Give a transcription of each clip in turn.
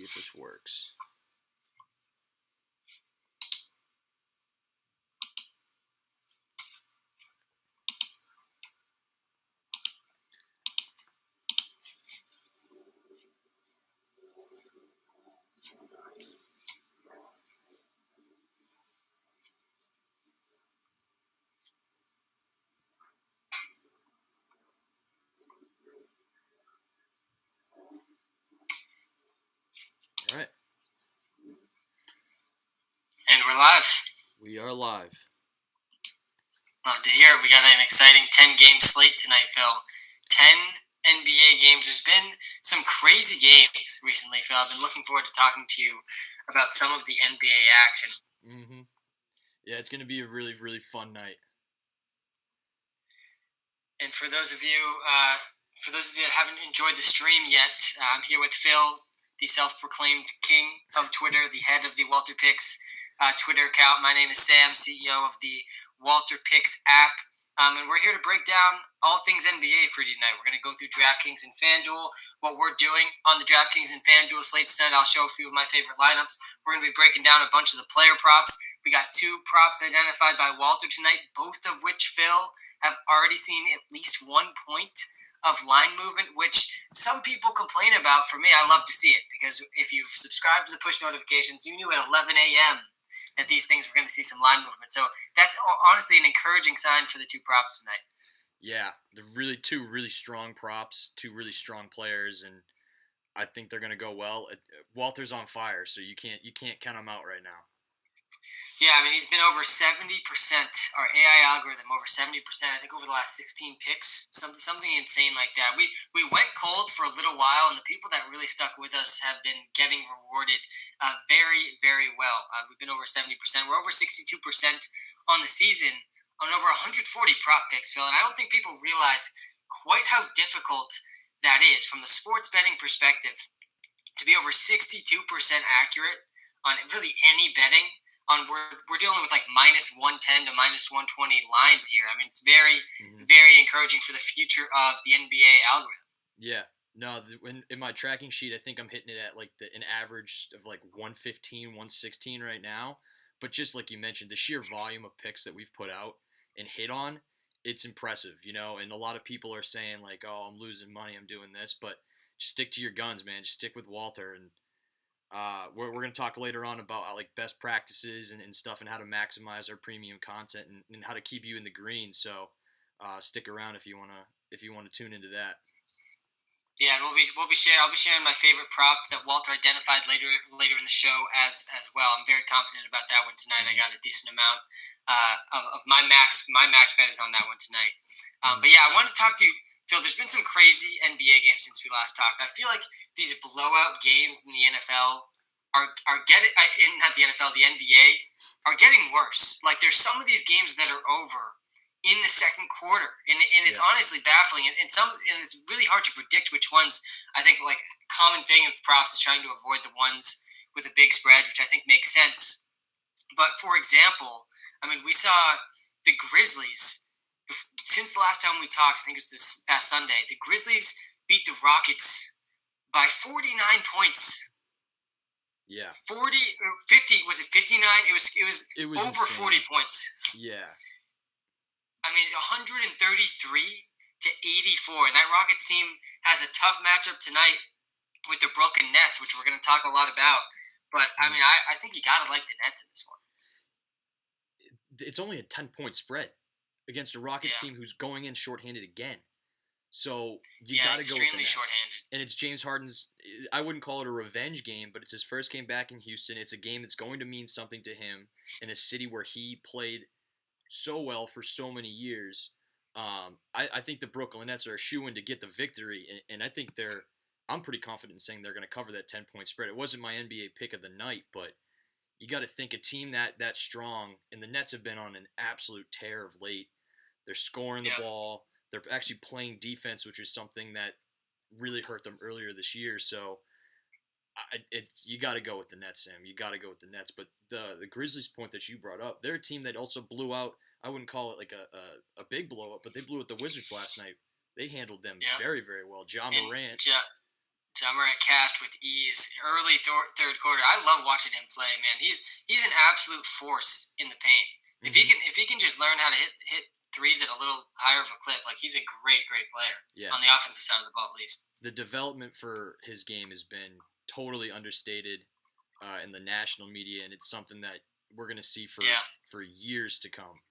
see if this works. All right. And we're live. We are live. Love to hear it. We got an exciting 10-game slate tonight, Phil. 10 NBA games. There's been some crazy games recently, Phil. I've been looking forward to talking to you about some of the NBA action. Mm-hmm. Yeah, it's going to be a really, really fun night. And for those of you that haven't enjoyed the stream yet, I'm here with Phil, the self-proclaimed king of Twitter, the head of the WalterPicks Twitter account. My name is Sam, CEO of the WalterPicks app. And we're here to break down all things NBA for you tonight. We're going to go through DraftKings and Fanduel, what we're doing on the DraftKings and Fanduel slates tonight. I'll show a few of my favorite lineups. We're going to be breaking down a bunch of the player props. We got 2 props identified by Walter tonight, both of which, Phil, have already seen at least 1 point of line movement, which some people complain about. For me, I love to see it, because if you've subscribed to the push notifications, you knew at 11 a.m. that these things were going to see some line movement. So that's honestly an encouraging sign for the 2 props tonight. Yeah, they're really 2 really strong props, 2 really strong players, and I think they're going to go well. Walter's on fire, so you can't count him out right now. Yeah, I mean, he's been over 70%, our AI algorithm, over 70%, I think, over the last 16 picks, something insane like that. We went cold for a little while, and the people that really stuck with us have been getting rewarded very, very well. We've been over 70%. We're over 62% on the season on over 140 prop picks, Phil, and I don't think people realize quite how difficult that is from the sports betting perspective to be over 62% accurate on really any betting. We're dealing with like minus 110 to minus 120 lines here. I mean, it's very, very encouraging for the future of the NBA algorithm. Yeah. No, in my tracking sheet, I think I'm hitting it at like an average of like 115, 116 right now. But just like you mentioned, the sheer volume of picks that we've put out and hit on, it's impressive, And a lot of people are saying like, oh, I'm losing money, I'm doing this. But just stick to your guns, man. Just stick with Walter, and we're going to talk later on about like best practices and stuff, and how to maximize our premium content, and how to keep you in the green. So stick around if you want to tune into that. Yeah, and I'll be sharing my favorite prop that Walter identified later in the show as well. I'm very confident about that one tonight. I got a decent amount of my max bet is on that one tonight. But yeah, I wanted to talk to you, Phil. There's been some crazy NBA games since we last talked. I feel like these blowout games in the NFL are getting not the NFL, the NBA are getting worse. Like, there's some of these games that are over in the second quarter, and it's honestly baffling, and it's really hard to predict which ones. I think like common thing with props is trying to avoid the ones with a big spread, which I think makes sense. But for example, I mean, we saw the Grizzlies since the last time we talked. I think it was this past Sunday. The Grizzlies beat the Rockets by 49 points. Yeah. 50, was it 59? It was over insane. 40 points. Yeah. I mean, 133 to 84. And that Rockets team has a tough matchup tonight with the Brooklyn Nets, which we're going to talk a lot about. But, I mean, I think you got to like the Nets in this one. It's only a 10-point spread against a Rockets team who's going in shorthanded again. So you got to go with the Nets. Shorthanded. And it's James Harden's, I wouldn't call it a revenge game, but it's his first game back in Houston. It's a game that's going to mean something to him in a city where he played so well for so many years. I think the Brooklyn Nets are a shoo-in to get the victory, and I think I'm pretty confident in saying they're going to cover that 10-point spread. It wasn't my NBA pick of the night, but you got to think a team that strong, and the Nets have been on an absolute tear of late. They're scoring the ball. They're actually playing defense, which is something that really hurt them earlier this year. So you got to go with the Nets, Sam. You got to go with the Nets. But the Grizzlies point that you brought up, they're a team that also blew out. I wouldn't call it like a big blow up, but they blew out the Wizards last night. They handled them very, very well. Ja Morant. Jamorant cashed with ease. Early third quarter. I love watching him play, man. He's an absolute force in the paint. If he can just learn how to hit threes at a little higher of a clip, like he's a great player. Yeah. On the offensive side of the ball, at least. The development for his game has been totally understated in the national media, and it's something that we're going to see for years to come.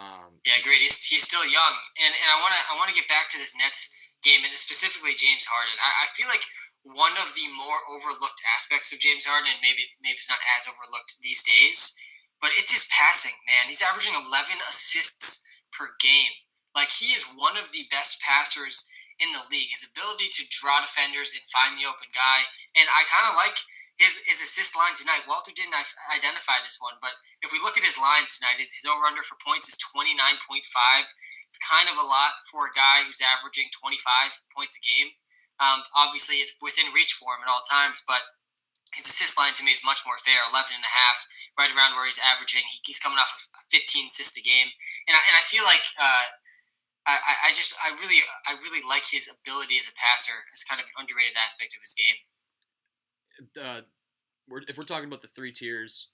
Agreed. He's still young, and I want to get back to this Nets game, and specifically James Harden. I feel like one of the more overlooked aspects of James Harden, and maybe it's not as overlooked these days, but it's his passing. Man, he's averaging 11 assists per game. Like, he is one of the best passers in the league. His ability to draw defenders and find the open guy, and I kind of like his assist line tonight. Walter didn't identify this one, but if we look at his lines tonight, his over-under for points is 29.5. It's kind of a lot for a guy who's averaging 25 points a game. Obviously, it's within reach for him at all times, but his assist line to me is much more fair, 11 and a half, right around where he's averaging. He's coming off of 15 assists a game, and I feel like I really like his ability as a passer as kind of an underrated aspect of his game. If we're talking about the three tiers,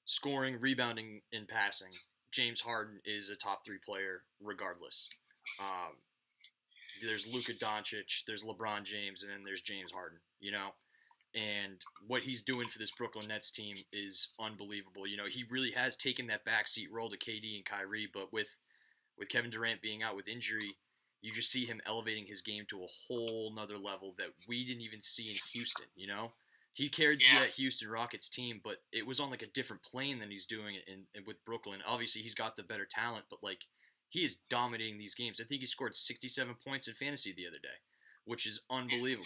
scoring, rebounding, and passing, James Harden is a top 3 player regardless. There's Luka Doncic, there's LeBron James, and then there's James Harden, and what he's doing for this Brooklyn Nets team is unbelievable. He really has taken that backseat role to KD and Kyrie, but with Kevin Durant being out with injury, you just see him elevating his game to a whole nother level that we didn't even see in Houston, He carried that Houston Rockets team, but it was on like a different plane than he's doing it in with Brooklyn. Obviously, he's got the better talent, but like he is dominating these games. I think he scored 67 points in fantasy the other day, which is unbelievable.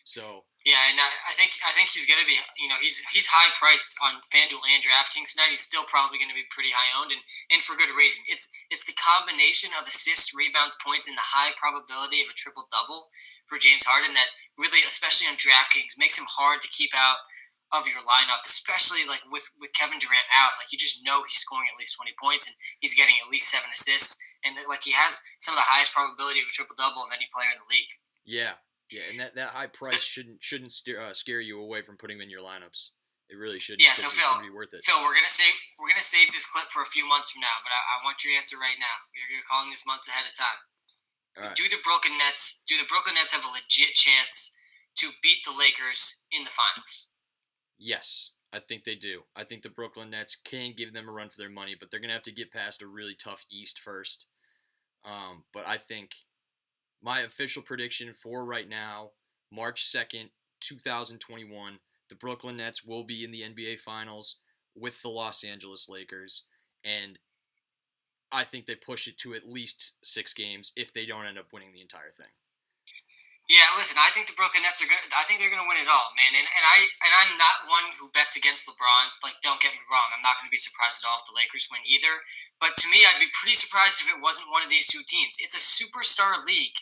So yeah, and I think he's gonna be. He's high priced on FanDuel and DraftKings tonight. He's still probably going to be pretty high owned, and for good reason. It's the combination of assists, rebounds, points, and the high probability of a triple double for James Harden that really, especially on DraftKings, makes him hard to keep out of your lineup, especially like with Kevin Durant out. Like, you just know he's scoring at least 20 points and he's getting at least 7 assists, and like he has some of the highest probability of a triple double of any player in the league. Yeah, and that high price shouldn't scare you away from putting him in your lineups. It really shouldn't. Yeah, so Phil, be worth it. Phil, we're gonna save this clip for a few months from now, but I want your answer right now. You're calling this months ahead of time. All right. Do the Brooklyn Nets have a legit chance to beat the Lakers in the finals? Yes, I think they do. I think the Brooklyn Nets can give them a run for their money, but they're gonna have to get past a really tough East first. But I think my official prediction for right now, March 2nd, 2021, the Brooklyn Nets will be in the NBA Finals with the Los Angeles Lakers, and I think they push it to at least 6 games if they don't end up winning the entire thing. Yeah, listen, I think the Brooklyn Nets they're gonna win it all, man. And I'm not one who bets against LeBron. Like, don't get me wrong, I'm not gonna be surprised at all if the Lakers win either. But to me, I'd be pretty surprised if it wasn't one of these two teams. It's a superstar league,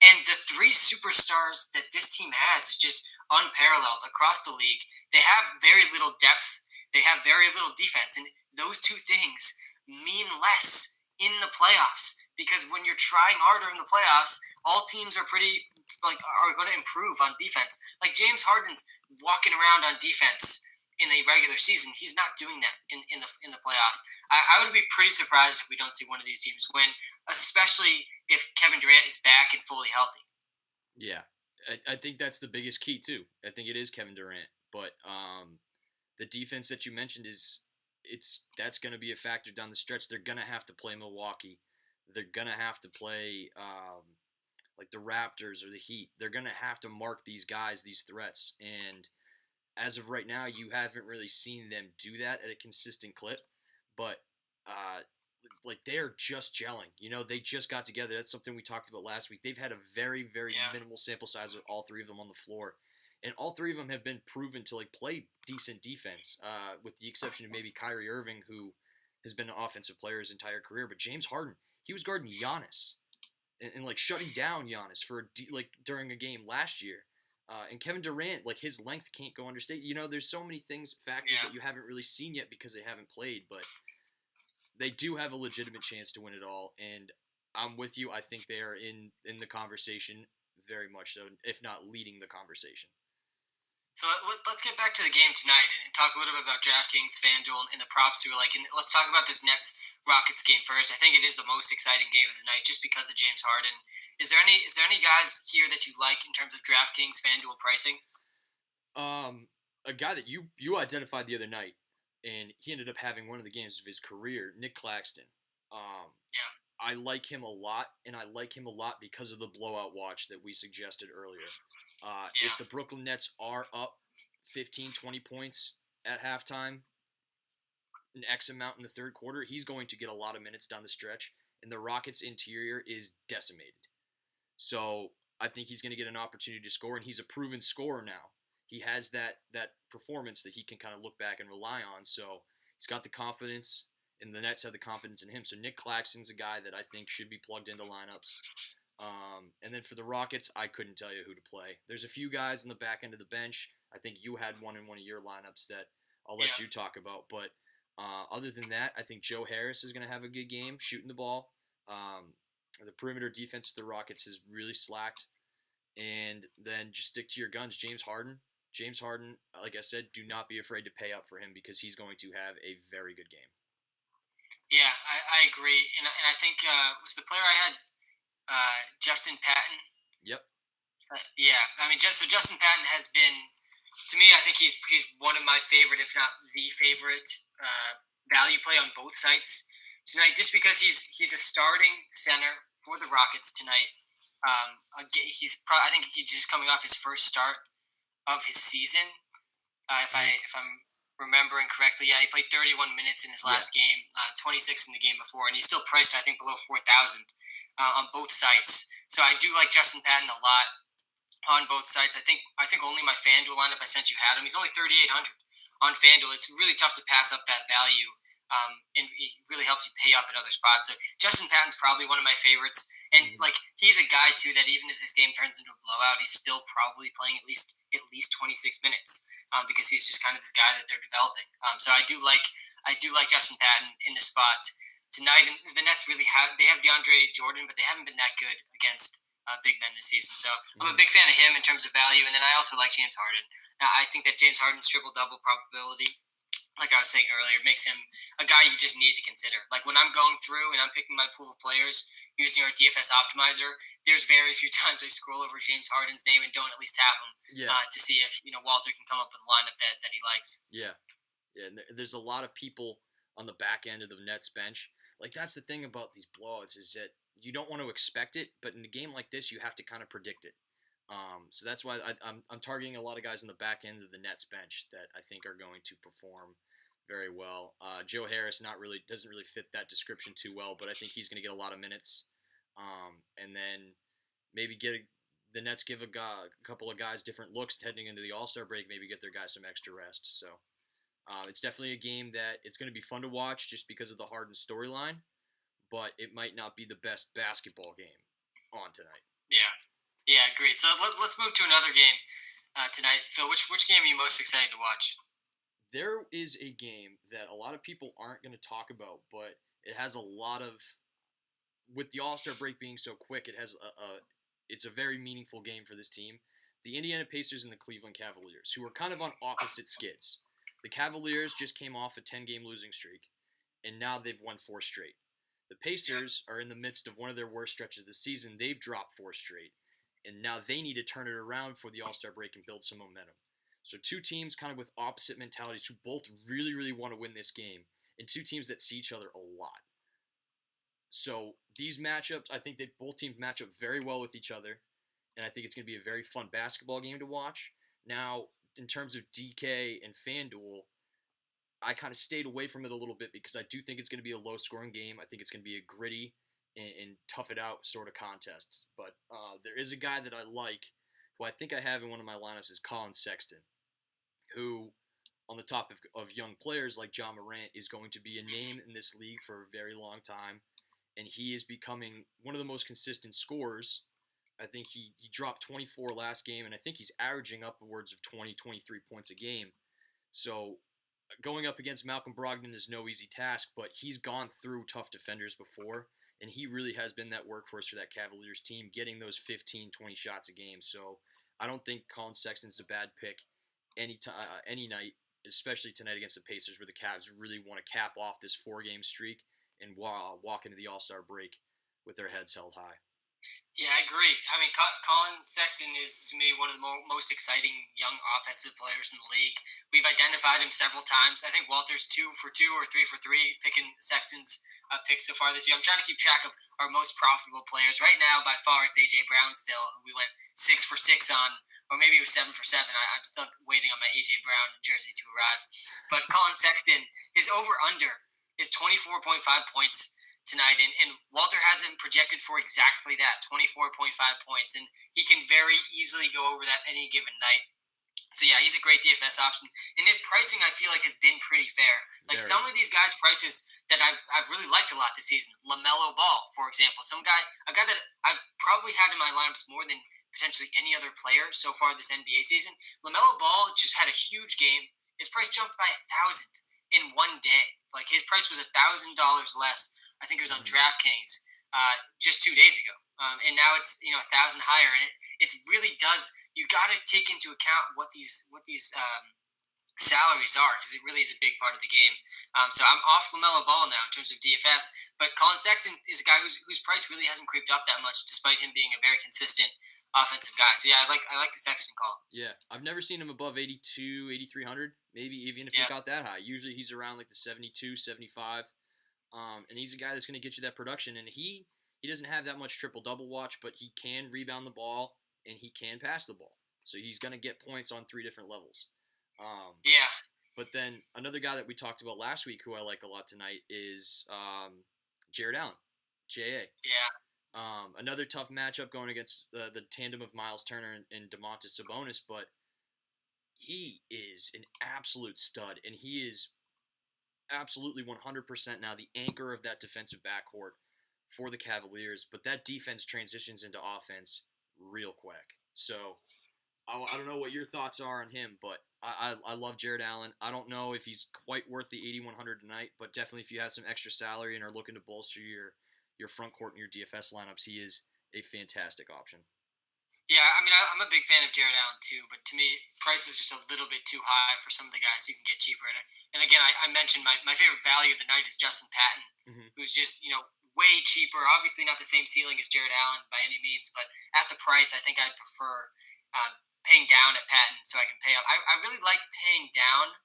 and the 3 superstars that this team has is just unparalleled across the league. They have very little depth. They have very little defense, and those two things mean less in the playoffs, because when you're trying harder in the playoffs, all teams are going to improve on defense. Like, James Harden's walking around on defense in the regular season. He's not doing that in the playoffs. I would be pretty surprised if we don't see one of these teams win, especially if Kevin Durant is back and fully healthy. Yeah, I think that's the biggest key too. I think it is Kevin Durant, but the defense that you mentioned that's going to be a factor down the stretch. They're going to have to play Milwaukee. They're going to have to play like the Raptors or the Heat. They're going to have to mark these guys, these threats. And as of right now, you haven't really seen them do that at a consistent clip. But like, they're just gelling. They just got together. That's something we talked about last week. They've had a very, very minimal sample size with all 3 of them on the floor. And all 3 of them have been proven to like play decent defense, with the exception of maybe Kyrie Irving, who has been an offensive player his entire career. But James Harden, he was guarding Giannis and like shutting down Giannis for during a game last year. And Kevin Durant, like, his length can't go understate. There's so many factors that you haven't really seen yet because they haven't played, but they do have a legitimate chance to win it all. And I'm with you. I think they are in the conversation very much so, if not leading the conversation. So let's get back to the game tonight and talk a little bit about DraftKings Fanduel and the props we were like. And let's talk about this Nets Rockets game first. I think it is the most exciting game of the night just because of James Harden. Is there any guys here that you like in terms of DraftKings Fanduel pricing? A guy that you identified the other night, and he ended up having one of the games of his career, Nick Claxton. Yeah, I like him a lot, and I like him a lot because of the blowout watch that we suggested earlier. If yeah, the Brooklyn Nets are up 15, 20 points at halftime, an X amount in the third quarter, he's going to get a lot of minutes down the stretch, and the Rockets' interior is decimated. So I think he's going to get an opportunity to score, and he's a proven scorer now. He has that performance that he can kind of look back and rely on. So he's got the confidence, and the Nets have the confidence in him. So Nick Claxton's a guy that I think should be plugged into lineups. And then for the Rockets, I couldn't tell you who to play. There's a few guys on the back end of the bench. I think you had one in one of your lineups that I'll let yeah. you talk about. But other than that, I think Joe Harris is going to have a good game shooting the ball. The perimeter defense of the Rockets has really slacked. And then just stick to your guns. James Harden. James Harden, like I said, do not be afraid to pay up for him because he's going to have a very good game. Yeah, I agree, and I think was the player I had Justin Patton. Yep. Yeah, I mean, so Justin Patton has been, to me, I think he's one of my favorite, if not the favorite, value play on both sites tonight. Just because he's a starting center for the Rockets tonight. I think he's just coming off his first start of his season. If I'm remembering correctly, yeah, he played 31 minutes in his last game, 26 in the game before, and he's still priced I think below 4,000 on both sites. So I do like Justin Patton a lot on both sides. I think only my FanDuel lineup I sent you had him. He's only 3,800 on FanDuel. It's really tough to pass up that value. And it really helps you pay up at other spots. So Justin Patton's probably one of my favorites, and like he's a guy too that even if this game turns into a blowout, he's still probably playing at least 26 minutes because he's just kind of this guy that they're developing. So I do like Justin Patton in the spot tonight. And the Nets they have DeAndre Jordan, but they haven't been that good against big men this season. So I'm a big fan of him in terms of value, and then I also like James Harden. I think that James Harden's triple double probability, like I was saying earlier, makes him a guy you just need to consider. Like when I'm going through and I'm picking my pool of players using our DFS optimizer, there's very few times I scroll over James Harden's name and don't at least have him to see if Walter can come up with a lineup that he likes. Yeah. Yeah. There's a lot of people on the back end of the Nets bench. Like that's the thing about these blowouts is that you don't want to expect it, but in a game like this, you have to kind of predict it. So that's why I'm targeting a lot of guys on the back end of the Nets bench that I think are going to perform very well. Joe Harris doesn't really fit that description too well, but I think he's going to get a lot of minutes. And then maybe the Nets give a couple of guys different looks heading into the All-Star break. Maybe get their guys some extra rest. So it's definitely a game that it's going to be fun to watch just because of the Harden storyline, but it might not be the best basketball game on tonight. Yeah, yeah, agreed. So let's move to another game tonight. Phil, which game are you most excited to watch? There is a game that a lot of people aren't going to talk about, but it has a lot of, with the All-Star break being so quick, it's a very meaningful game for this team. The Indiana Pacers and the Cleveland Cavaliers, who are kind of on opposite skids. The Cavaliers just came off a 10-game losing streak, and now they've won 4 straight. The Pacers are in the midst of one of their worst stretches of the season. They've dropped 4 straight, and now they need to turn it around for the All-Star break and build some momentum. So 2 teams kind of with opposite mentalities who both really, really want to win this game, and 2 teams that see each other a lot. So these matchups, I think that both teams match up very well with each other, and I think it's going to be a very fun basketball game to watch. Now, in terms of DK and FanDuel, I kind of stayed away from it a little bit because I do think it's going to be a low-scoring game. I think it's going to be a gritty and tough it out sort of contest. But there is a guy that I like, who I think I have in one of my lineups, is Colin Sexton, who, on the top of young players like John Morant, is going to be a name in this league for a very long time, and he is becoming one of the most consistent scorers. I think he dropped 24 last game, and I think he's averaging upwards of 20, 23 points a game. So going up against Malcolm Brogdon is no easy task, but he's gone through tough defenders before, and he really has been that workhorse for that Cavaliers team, getting those 15, 20 shots a game. So I don't think Colin Sexton's a bad pick any night, especially tonight against the Pacers, where the Cavs really want to cap off this 4-game streak and walk into the All-Star break with their heads held high. Yeah, I agree. I mean, Colin Sexton is, to me, one of the most exciting young offensive players in the league. We've identified him several times. I think Walter's 2 for 2 or 3 for 3 picking Sexton's picks so far this year. I'm trying to keep track of our most profitable players. Right now, by far, it's A.J. Brown still, who we went 6 for 6 on, or maybe it was 7 for 7. I'm still waiting on my A.J. Brown jersey to arrive. But Colin Sexton, his over-under is 24.5 points tonight, and Walter has him projected for exactly that, 24.5 points, and he can very easily go over that any given night. So yeah, he's a great DFS option, and his pricing I feel like has been pretty fair. Like some of these guys' prices that I've really liked a lot this season. LaMelo Ball, for example, a guy that I've probably had in my lineups more than potentially any other player so far this NBA season. LaMelo Ball just had a huge game. His price jumped by 1,000 in one day. Like his price was $1,000 less. I think it was on DraftKings just 2 days ago, and now it's 1,000 higher, and it really does. You got to take into account what these salaries are, because it really is a big part of the game. So I'm off LaMelo Ball now in terms of DFS, but Colin Sexton is a guy whose price really hasn't creeped up that much, despite him being a very consistent offensive guy. So yeah, I like the Sexton call. Yeah, I've never seen him above 82, 8,300, maybe even if he got that high. Usually he's around like the 72, 75. And he's a guy that's going to get you that production. And he doesn't have that much triple-double watch, but he can rebound the ball and he can pass the ball. So he's going to get points on 3 different levels. Yeah. But then another guy that we talked about last week who I like a lot tonight is Jared Allen, J.A. Yeah. Another tough matchup going against the tandem of Miles Turner and Domantas Sabonis, but he is an absolute stud, and he is absolutely 100% now the anchor of that defensive backcourt for the Cavaliers, but that defense transitions into offense real quick. So I don't know what your thoughts are on him, but I love Jared Allen. I don't know if he's quite worth the 8,100 tonight, but definitely if you have some extra salary and are looking to bolster your front court and your DFS lineups, he is a fantastic option. Yeah, I mean, I'm a big fan of Jared Allen too, but to me, price is just a little bit too high for some of the guys who can get cheaper. And again, I mentioned my favorite value of the night is Justin Patton, who's just way cheaper. Obviously, not the same ceiling as Jared Allen by any means, but at the price, I think I'd prefer paying down at Patton so I can pay up. I really like paying down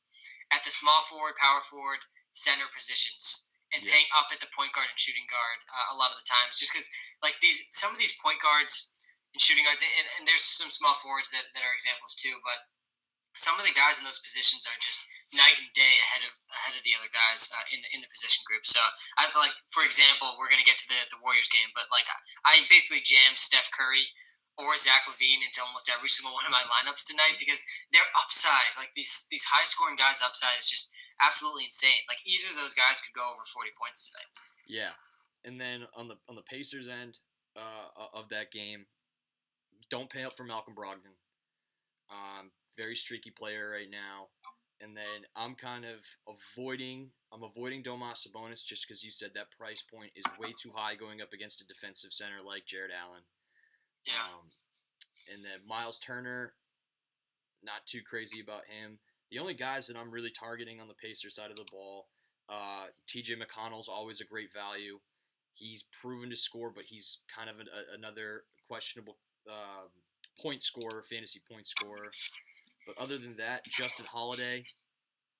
at the small forward, power forward, center positions, and paying up at the point guard and shooting guard a lot of the times, just because like some of these point guards and shooting guards, and there's some small forwards that are examples too, but some of the guys in those positions are just night and day ahead of the other guys in the position group. So I like, for example, we're gonna get to the Warriors game, but like I basically jammed Steph Curry or Zach LaVine into almost every single one of my lineups tonight because their upside, like these high scoring guys' upside, is just absolutely insane. Like either of those guys could go over 40 points tonight. Yeah, and then on the Pacers end of that game, don't pay up for Malcolm Brogdon. Very streaky player right now. And then I'm kind of avoiding Domas Sabonis just because you said that price point is way too high going up against a defensive center like Jared Allen. Yeah. And then Miles Turner, not too crazy about him. The only guys that I'm really targeting on the Pacers side of the ball, TJ McConnell's always a great value. He's proven to score, but he's kind of another questionable point scorer, fantasy point scorer. But other than that, Justin Holiday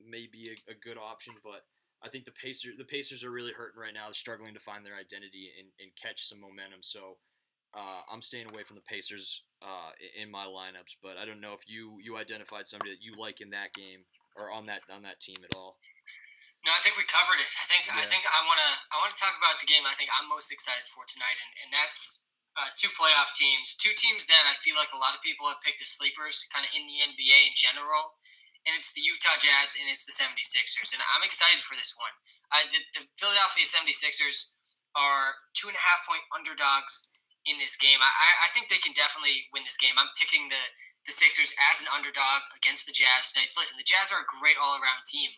may be a good option, but I think the Pacers are really hurting right now. They're struggling to find their identity and catch some momentum. So I'm staying away from the Pacers in my lineups. But I don't know if you identified somebody that you like in that game or on that team at all. No, I think we covered it. I think I want to talk about the game I think I'm most excited for tonight, and that's two playoff teams, two teams that I feel like a lot of people have picked as sleepers kind of in the NBA in general, and it's the Utah Jazz and it's the 76ers, and I'm excited for this one. The Philadelphia 76ers are 2.5 point underdogs in this game. I think they can definitely win this game. I'm picking the Sixers as an underdog against the Jazz tonight. Listen, the Jazz are a great all-around team,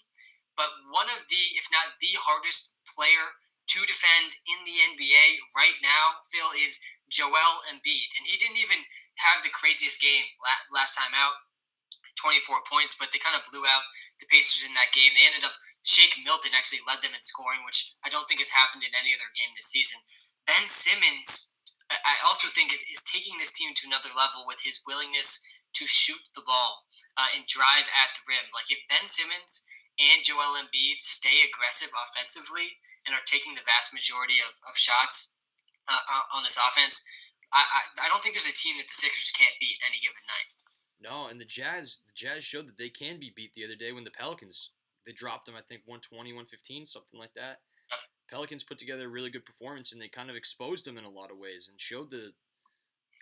but one of the, if not the hardest player to defend in the NBA right now, Phil, is Joel Embiid. And he didn't even have the craziest game last time out, 24 points, but they kind of blew out the Pacers in that game. They ended up, Shake Milton actually led them in scoring, which I don't think has happened in any other game this season. Ben Simmons, I also think, is taking this team to another level with his willingness to shoot the ball and drive at the rim. Like if Ben Simmons and Joel Embiid stay aggressive offensively and are taking the vast majority of shots on this offense, I don't think there's a team that the Sixers can't beat any given night. No, and the Jazz showed that they can be beat the other day when the Pelicans, they dropped them, I think 120, 115, something like that. Pelicans put together a really good performance, and they kind of exposed them in a lot of ways and showed the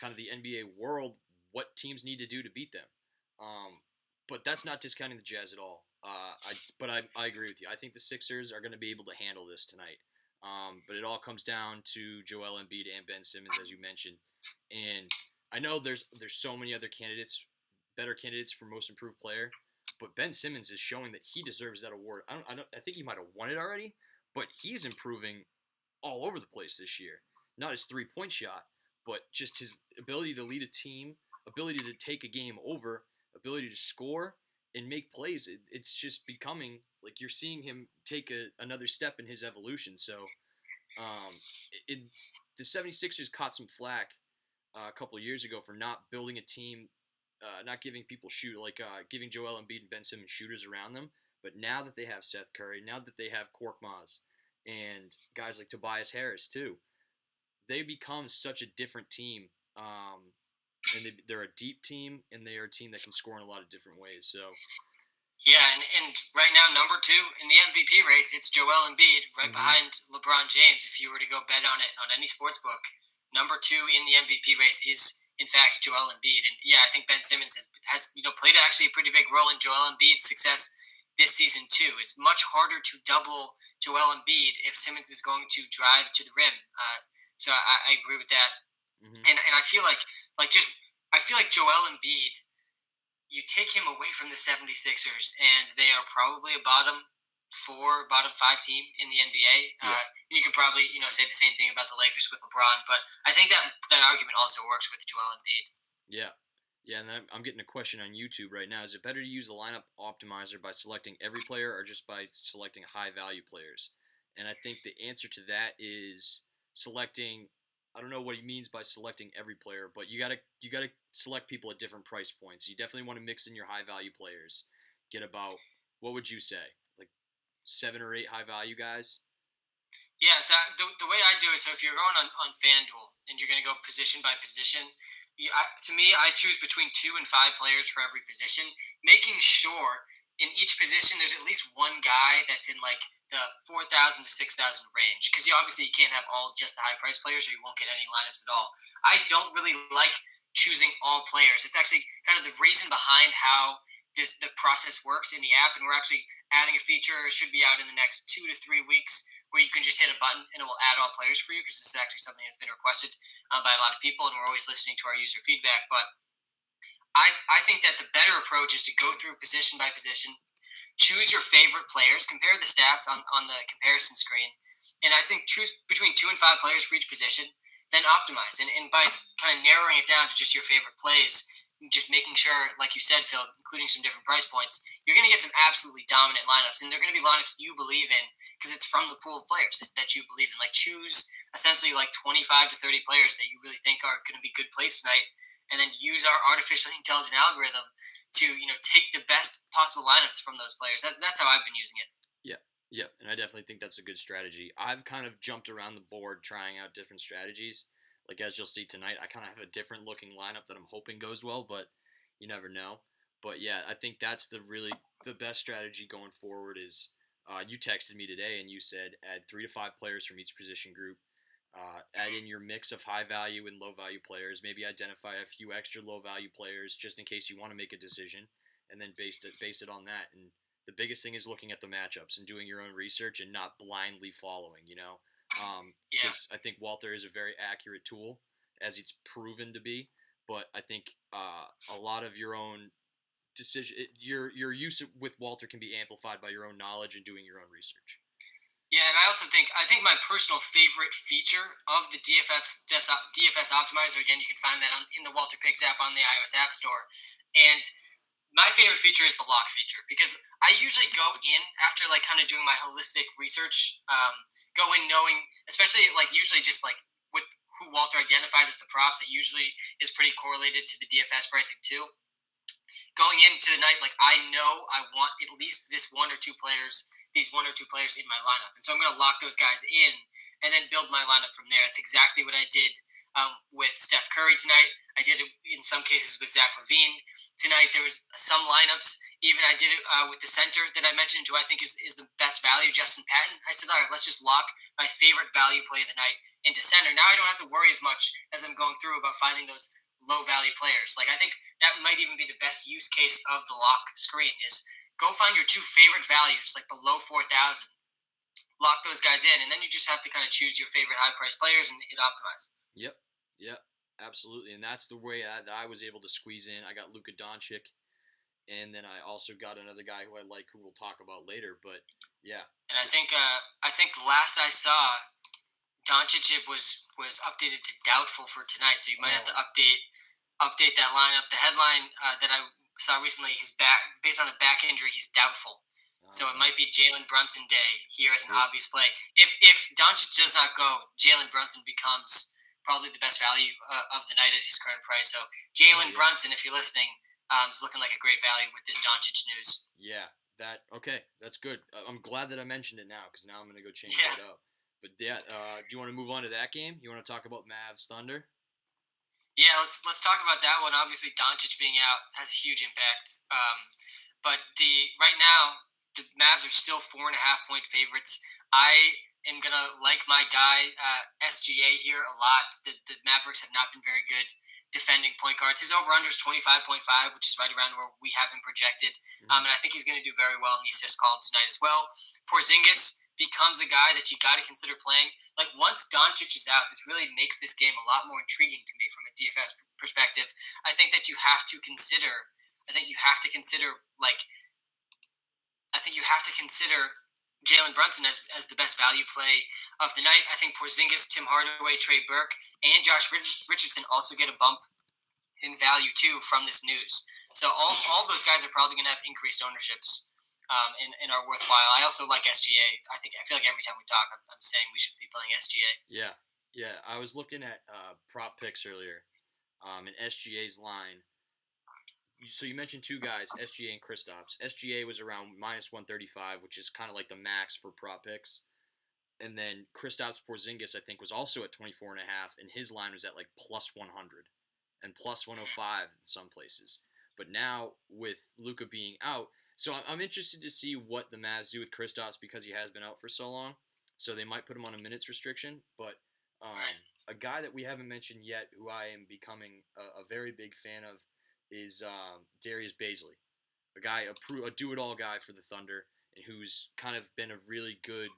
kind of the NBA world what teams need to do to beat them. But that's not discounting the Jazz at all. I agree with you. I think the Sixers are going to be able to handle this tonight. But it all comes down to Joel Embiid and Ben Simmons, as you mentioned. And I know there's so many other candidates, better candidates for most improved player, but Ben Simmons is showing that he deserves that award. I think he might have won it already, but he's improving all over the place this year. Not his 3-point shot, but just his ability to lead a team, ability to take a game over, ability to score and make plays. It's just becoming like you're seeing him take another step in his evolution. So um, the 76ers caught some flack a couple of years ago for not building a team, not giving people giving Joel Embiid and Ben Simmons shooters around them. But now that they have Seth Curry, now that they have Korkmaz and guys like Tobias Harris too, they become such a different team. And they're a deep team, and they are a team that can score in a lot of different ways. So Yeah, and right now, number 2 in the MVP race, it's Joel Embiid, right behind LeBron James. If you were to go bet on it on any sports book, number 2 in the MVP race is, in fact, Joel Embiid. And yeah, I think Ben Simmons has played actually a pretty big role in Joel Embiid's success this season too. It's much harder to double Joel Embiid if Simmons is going to drive to the rim. So I agree with that. And I feel like Joel Embiid, you take him away from the 76ers, and they are probably a bottom 4, bottom 5 team in the NBA. Yeah. You can probably say the same thing about the Lakers with LeBron, but I think that argument also works with Joel Embiid. Yeah. Yeah, and I'm getting a question on YouTube right now. Is it better to use the lineup optimizer by selecting every player or just by selecting high-value players? And I think the answer to that is selecting. I don't know what he means by selecting every player, but you gotta select people at different price points. You definitely want to mix in your high-value players. Get about, what would you say, like 7 or 8 high-value guys? Yeah, so the way I do it, so if you're going on FanDuel and you're going to go position by position, to me, I choose between 2 and 5 players for every position, making sure in each position there's at least one guy that's in like the 4,000 to 6,000 range. Because obviously you can't have all just the high price players or you won't get any lineups at all. I don't really like choosing all players. It's actually kind of the reason behind how the process works in the app, and we're actually adding a feature. It should be out in the next 2 to 3 weeks where you can just hit a button and it will add all players for you, because this is actually something that's been requested by a lot of people, and we're always listening to our user feedback. But I think that the better approach is to go through position by position, choose your favorite players, compare the stats on the comparison screen, and I think choose between 2 and 5 players for each position, then optimize. And by kind of narrowing it down to just your favorite plays, just making sure, like you said, Phil, including some different price points, you're going to get some absolutely dominant lineups, and they're going to be lineups you believe in because it's from the pool of players that you believe in. Like choose essentially like 25 to 30 players that you really think are going to be good plays tonight, and then use our artificially intelligent algorithm to take the best possible lineups from those players. That's how I've been using it. Yeah, and I definitely think that's a good strategy. I've kind of jumped around the board trying out different strategies. Like as you'll see tonight, I kind of have a different looking lineup that I'm hoping goes well, but you never know. But yeah, I think that's the best strategy going forward is you texted me today and you said add 3 to 5 players from each position group. Add in your mix of high value and low value players. Maybe identify a few extra low value players just in case you want to make a decision, and then base it on that. And the biggest thing is looking at the matchups and doing your own research and not blindly following. Because I think Walter is a very accurate tool, as it's proven to be. But I think a lot of your own decision, your use with Walter can be amplified by your own knowledge and doing your own research. Yeah, and I also think my personal favorite feature of the DFS optimizer. Again, you can find that in the WalterPicks app on the iOS App Store. And my favorite feature is the lock feature because I usually go in after like kind of doing my holistic research. Go in knowing, especially like usually just like with who Walter identified as the props, that usually is pretty correlated to the DFS pricing too. Going into the night, like I know I want at least these one or two players in my lineup, and so I'm going to lock those guys in and then build my lineup from there. That's exactly what I did with Steph Curry tonight. I did it in some cases with Zach LaVine tonight. There was some lineups. Even I did it with the center that I mentioned, who I think is the best value, Justin Patton. I said, all right, let's just lock my favorite value play of the night into center. Now I don't have to worry as much as I'm going through about finding those low value players. Like I think that might even be the best use case of the lock screen is go find your two favorite values, like below 4,000, lock those guys in, and then you just have to kind of choose your favorite high price players and hit optimize. Yep, yep, absolutely, and that's the way that I was able to squeeze in. I got Luka Doncic, and then I also got another guy who I like, who we'll talk about later. But yeah, And I think last I saw, Doncic was updated to doubtful for tonight, so you might have to update that lineup. The headline that I saw recently, his back based on a back injury, he's doubtful. So it might be Jalen Brunson day here as an obvious play. If Doncic does not go, Jalen Brunson becomes probably the best value of the night at his current price. So Jalen Brunson, if you're listening, is looking like a great value with this Doncic news. Yeah, that's good. I'm glad that I mentioned it now because now I'm gonna go change that up. But yeah, do you want to move on to that game? You want to talk about Mavs Thunder? Yeah, let's talk about that one. Obviously, Doncic being out has a huge impact. But the right now the Mavs are still 4.5 point favorites. I am gonna like my guy SGA here a lot. The Mavericks have not been very good defending point guards. His over under is 25.5, which is right around where we have him projected. And I think he's going to do very well in the assist column tonight as well. Porzingis becomes a guy that you got to consider playing. Like once Doncic is out, this really makes this game a lot more intriguing to me from a DFS perspective. I think that you have to consider. I think you have to consider like. I think you have to consider Jalen Brunson as the best value play of the night. I think Porzingis, Tim Hardaway, Trey Burke, and Josh Richardson also get a bump in value too from this news. So all those guys are probably going to have increased ownerships and are worthwhile. I also like SGA. I feel like every time we talk, I'm saying we should be playing SGA. Yeah. I was looking at prop picks earlier, and SGA's line. So you mentioned two guys, SGA and Kristaps. SGA was around minus 135, which is kind of like the max for prop picks. And then Kristaps Porzingis, I think, was also at 24.5, and his line was at like plus 100 and plus 105 in some places. But now with Luka being out, so I'm interested to see what the Mavs do with Kristaps because he has been out for so long. So they might put him on a minutes restriction. But a guy that we haven't mentioned yet, who I am becoming a very big fan of, is Darius Bazley, a guy, a do-it-all guy for the Thunder, and who's kind of been a really good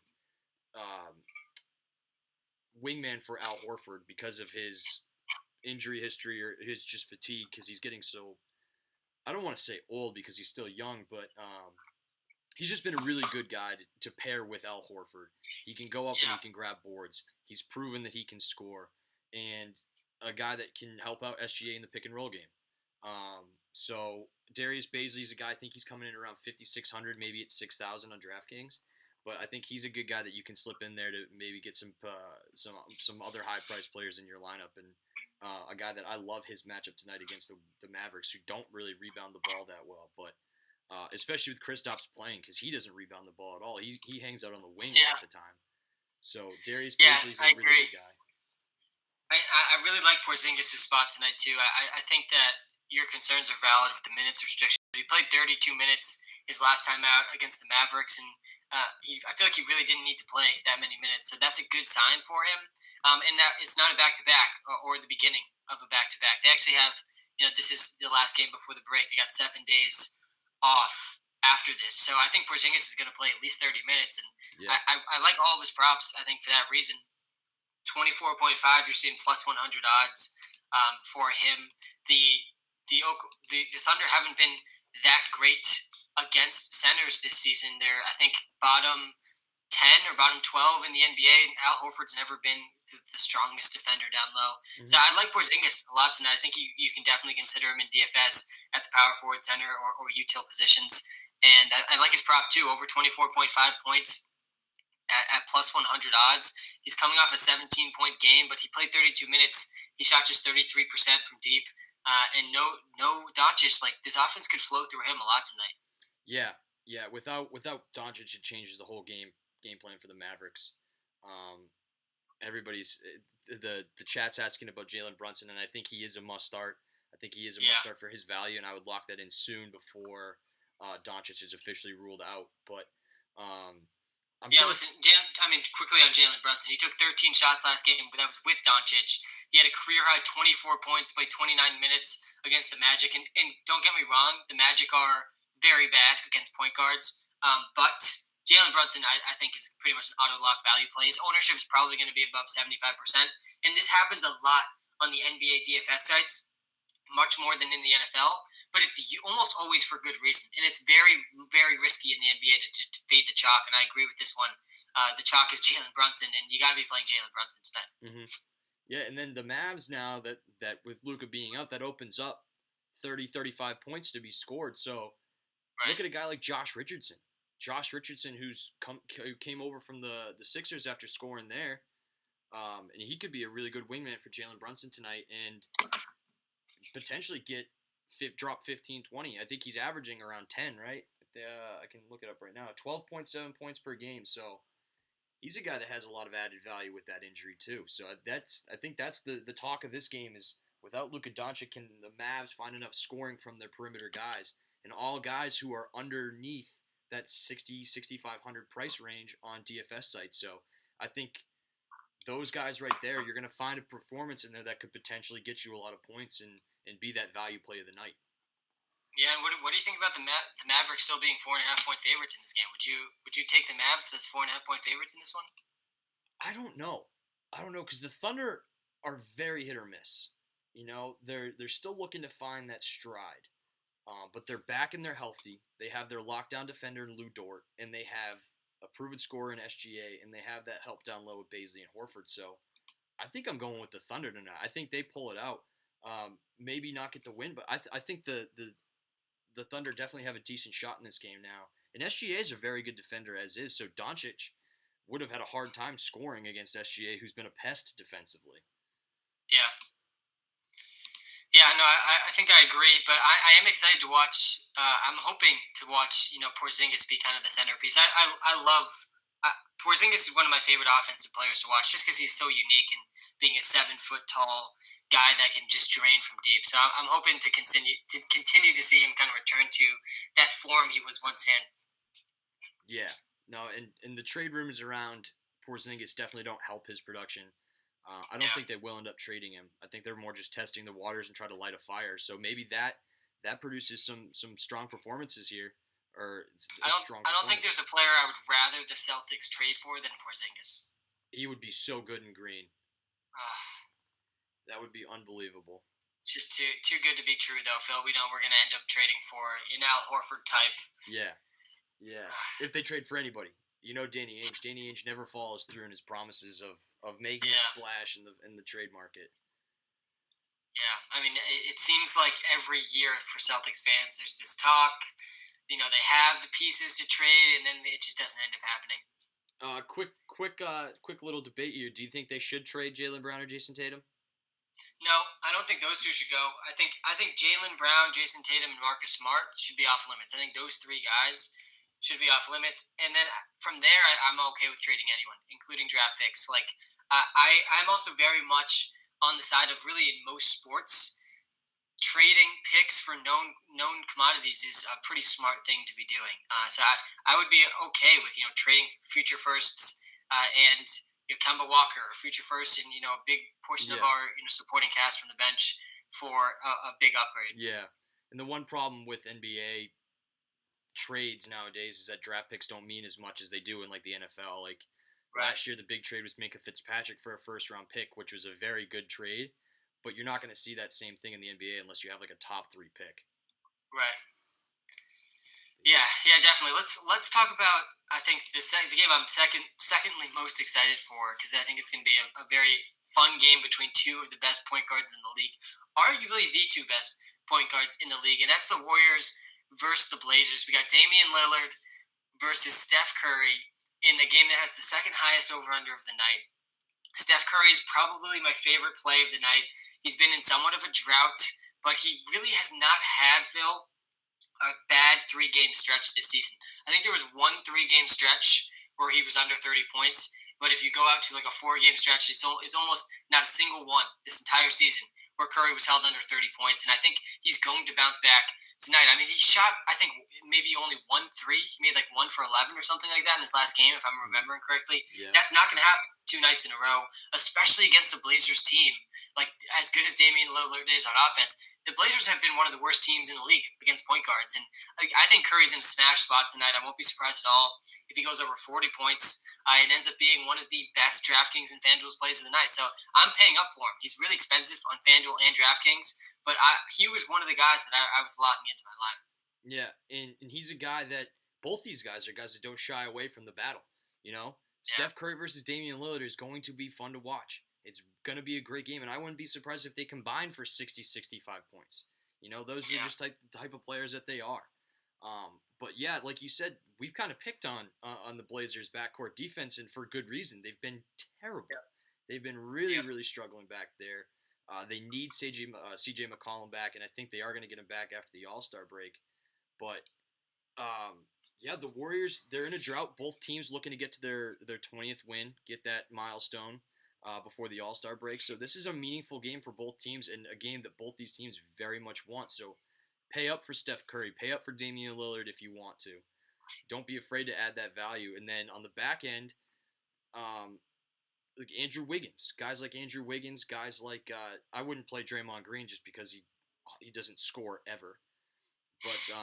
wingman for Al Horford because of his injury history or his just fatigue because he's getting so, I don't want to say old because he's still young, but he's just been a really good guy to pair with Al Horford. He can go up and he can grab boards. He's proven that he can score, and a guy that can help out SGA in the pick and roll game. So Darius Bazley's a guy, I think he's coming in around 5,600, maybe it's 6,000 on DraftKings. But I think he's a good guy that you can slip in there to maybe get some other high price players in your lineup, and a guy that I love his matchup tonight against the Mavericks, who don't really rebound the ball that well, but especially with Kristaps playing, because he doesn't rebound the ball at all. He hangs out on the wing half the time. So Darius Bazley's a really good guy. I really like Porzingis' spot tonight too. I think that your concerns are valid with the minutes restriction. He played 32 minutes his last time out against the Mavericks, and I feel like he really didn't need to play that many minutes. So that's a good sign for him. And that it's not a back-to-back or the beginning of a back-to-back. They actually have, this is the last game before the break. They got 7 days off after this. So I think Porzingis is going to play at least 30 minutes. And I like all of his props, I think, for that reason. 24.5, you're seeing plus 100 odds for him. The Thunder haven't been that great against centers this season. They're, I think, bottom 10 or bottom 12 in the NBA. And Al Horford's never been the strongest defender down low. Mm-hmm. So I like Porzingis a lot tonight. I think you can definitely consider him in DFS at the power forward, center, or util positions. And I like his prop too, over 24.5 points at plus 100 odds. He's coming off a 17-point game, but he played 32 minutes. He shot just 33% from deep. And no Doncic. Like, this offense could flow through him a lot tonight. Yeah. Without Doncic, it changes the whole game plan for the Mavericks. Everybody's the chat's asking about Jalen Brunson, and I think he is a must start. I think he is a must start for his value, and I would lock that in soon before Doncic is officially ruled out. But quickly on Jalen Brunson, he took 13 shots last game, but that was with Doncic. He had a career high 24 points, played 29 minutes against the Magic, and don't get me wrong, the Magic are very bad against point guards, but Jalen Brunson, I think, is pretty much an auto lock value play. His ownership is probably going to be above 75%, and this happens a lot on the NBA DFS sites, much more than in the NFL, but it's almost always for good reason, and it's very, very risky in the NBA to fade the chalk, and I agree with this one. The chalk is Jalen Brunson, and you got to be playing Jalen Brunson tonight. Mm-hmm. Yeah, and then the Mavs now that with Luka being out, that opens up 30, 35 points to be scored. So look at a guy like Josh Richardson. Josh Richardson, who came over from the Sixers after scoring there, and he could be a really good wingman for Jalen Brunson tonight and potentially drop 15, 20. I think he's averaging around 10, right? I can look it up right now. 12.7 points per game. So he's a guy that has a lot of added value with that injury too. So I think that's the talk of this game is without Luka Doncic, can the Mavs find enough scoring from their perimeter guys and all guys who are underneath that 6,500 price range on DFS sites. So I think those guys right there, you're going to find a performance in there that could potentially get you a lot of points and be that value play of the night. Yeah, and what do you think about the Mavericks still being 4.5-point favorites in this game? Would you take the Mavs as 4.5-point favorites in this one? I don't know because the Thunder are very hit or miss. You know, they're still looking to find that stride, but they're back and they're healthy. They have their lockdown defender in Lou Dort, and they have a proven scorer in SGA, and they have that help down low with Bazley and Horford. So I think I'm going with the Thunder tonight. I think they pull it out. Maybe not get the win, but I think the Thunder definitely have a decent shot in this game now. And SGA is a very good defender as is, so Doncic would have had a hard time scoring against SGA, who's been a pest defensively. Yeah. Yeah, no, I think I agree, but I am excited to watch. I'm hoping to watch, Porzingis be kind of the centerpiece. I love Porzingis is one of my favorite offensive players to watch, just because he's so unique and being a 7-foot tall guy that can just drain from deep. So I'm hoping to continue to see him kind of return to that form he was once in. Yeah, no, and the trade rumors around Porzingis definitely don't help his production. I don't think they will end up trading him. I think they're more just testing the waters and try to light a fire. So maybe that produces some strong performances here. I don't think there's a player I would rather the Celtics trade for than Porzingis. He would be so good in green. That would be unbelievable. It's just too good to be true, though, Phil. We know we're going to end up trading for an Al Horford type. Yeah. If they trade for anybody, Danny Ainge. Danny Ainge never follows through in his promises of making a splash in the trade market. Yeah, I mean, it seems like every year for Celtics fans, there's this talk. They have the pieces to trade, and then it just doesn't end up happening. Quick little debate here. Do you think they should trade Jaylen Brown or Jason Tatum? No, I don't think those two should go. I think Jaylen Brown, Jason Tatum, and Marcus Smart should be off limits. I think those three guys should be off limits. And then from there, I'm okay with trading anyone, including draft picks. Like, I'm also very much on the side of really in most sports, trading picks for known commodities is a pretty smart thing to be doing. So I would be okay with trading future firsts and Kemba Walker, future first, and a big portion of our supporting cast from the bench for a big upgrade. Yeah, and the one problem with NBA trades nowadays is that draft picks don't mean as much as they do in like the NFL. Like last year, the big trade was Minka Fitzpatrick for a first-round pick, which was a very good trade. But you're not going to see that same thing in the NBA unless you have like a top 3 pick. Right. Yeah. Yeah, definitely. Let's talk about. I think the game I'm secondly most excited for because I think it's going to be a very fun game between two of the best point guards in the league, arguably the two best point guards in the league, and that's the Warriors versus the Blazers. We got Damian Lillard versus Steph Curry in a game that has the second highest over under of the night. Steph Curry is probably my favorite play of the night. He's been in somewhat of a drought, but he really has not had, Phil, a bad 3 game stretch this season. I think there was one 3 game stretch where he was under 30 points. But if you go out to like a 4 game stretch, it's almost not a single one this entire season where Curry was held under 30 points. And I think he's going to bounce back tonight. I mean, he shot, I think, maybe only 1 3. He made like 1 for 11 or something like that in his last game, if I'm remembering correctly. Yeah. That's not going to happen 2 nights in a row, especially against the Blazers team. Like, as good as Damian Lillard is on offense, the Blazers have been one of the worst teams in the league against point guards. And I think Curry's in a smash spot tonight. I won't be surprised at all if he goes over 40 points. It ends up being one of the best DraftKings and FanDuel's plays of the night. So I'm paying up for him. He's really expensive on FanDuel and DraftKings, but he was one of the guys that I was locking into my line. Yeah, and he's a guy that both these guys are guys that don't shy away from the battle. Steph Curry versus Damian Lillard is going to be fun to watch. It's going to be a great game, and I wouldn't be surprised if they combine for 60, 65 points. Those are just the type of players that they are. But yeah, like you said, we've kind of picked on the Blazers' backcourt defense, and for good reason. They've been terrible. Yeah. They've been really struggling back there. They need CJ McCollum back, and I think they are going to get him back after the All-Star break. But yeah, the Warriors, they're in a drought. Both teams looking to get to their 20th win, get that milestone before the All-Star break. So this is a meaningful game for both teams, and a game that both these teams very much want. So pay up for Steph Curry. Pay up for Damian Lillard if you want to. Don't be afraid to add that value. And then on the back end, like Andrew Wiggins. Guys like Andrew Wiggins, guys like I wouldn't play Draymond Green just because he doesn't score ever. But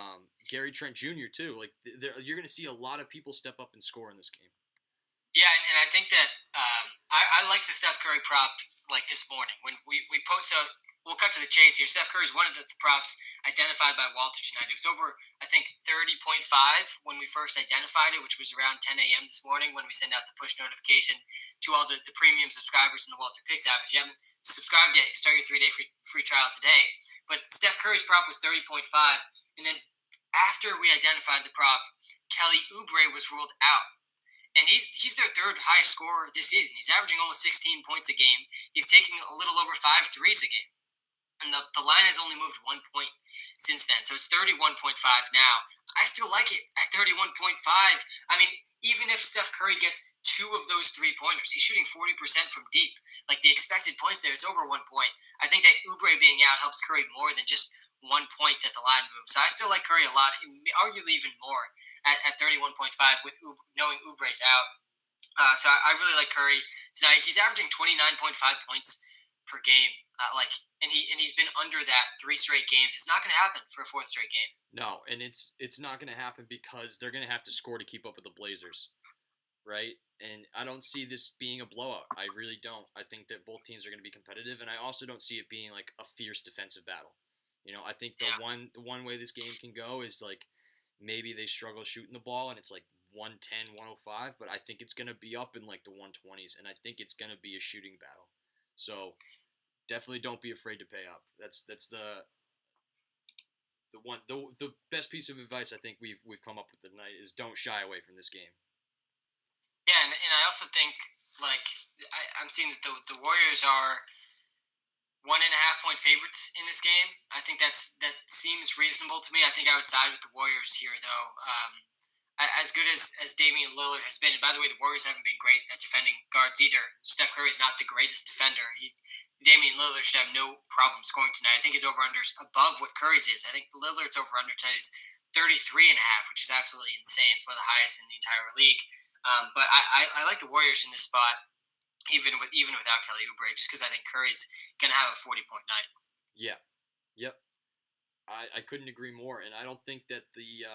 Gary Trent Jr. too. Like you're going to see a lot of people step up and score in this game. Yeah, and I think that I like the Steph Curry prop like this morning when we post. So we'll cut to the chase here. Steph Curry is one of the props identified by Walter tonight. It was over, I think, 30.5 when we first identified it, which was around 10 a.m. this morning when we send out the push notification to all the premium subscribers in the WalterPicks app. If you haven't subscribed yet, start your 3-day free trial today. But Steph Curry's prop was 30.5. And then after we identified the prop, Kelly Oubre was ruled out. And he's their third highest scorer this season. He's averaging almost 16 points a game. He's taking a little over 5 threes a game. And the line has only moved 1 point since then. So it's 31.5 now. I still like it at 31.5. I mean, even if Steph Curry gets 2 of those 3-pointers, he's shooting 40% from deep. Like the expected points there is over 1 point. I think that Oubre being out helps Curry more than just 1 point that the line moves. So I still like Curry a lot, arguably even more at 31.5 with knowing Oubre's out. So I really like Curry tonight. He's averaging 29.5 points per game. And he's been under that 3 straight games. It's not going to happen for a 4th straight game. No, and it's not going to happen because they're going to have to score to keep up with the Blazers, right? And I don't see this being a blowout. I really don't. I think that both teams are going to be competitive, and I also don't see it being like a fierce defensive battle. I think the one way this game can go is like maybe they struggle shooting the ball and it's like 110, 105, but I think it's going to be up in like the 120s, and I think it's going to be a shooting battle. So definitely don't be afraid to pay up. That's the best piece of advice I think we've come up with tonight is don't shy away from this game. Yeah, and I also think like I'm seeing that the Warriors are 1.5 point favorites in this game. I think that seems reasonable to me. I think I would side with the Warriors here, though. As good as Damian Lillard has been, and by the way, the Warriors haven't been great at defending guards either. Steph Curry is not the greatest defender. Damian Lillard should have no problem scoring tonight. I think his over-under is above what Curry's is. I think Lillard's over-under tonight is 33.5, which is absolutely insane. It's one of the highest in the entire league. But I like the Warriors in this spot, even without Kelly Oubre, just because I think Curry's going to have a 40-point night. Yeah. Yep. I couldn't agree more, and I don't think that the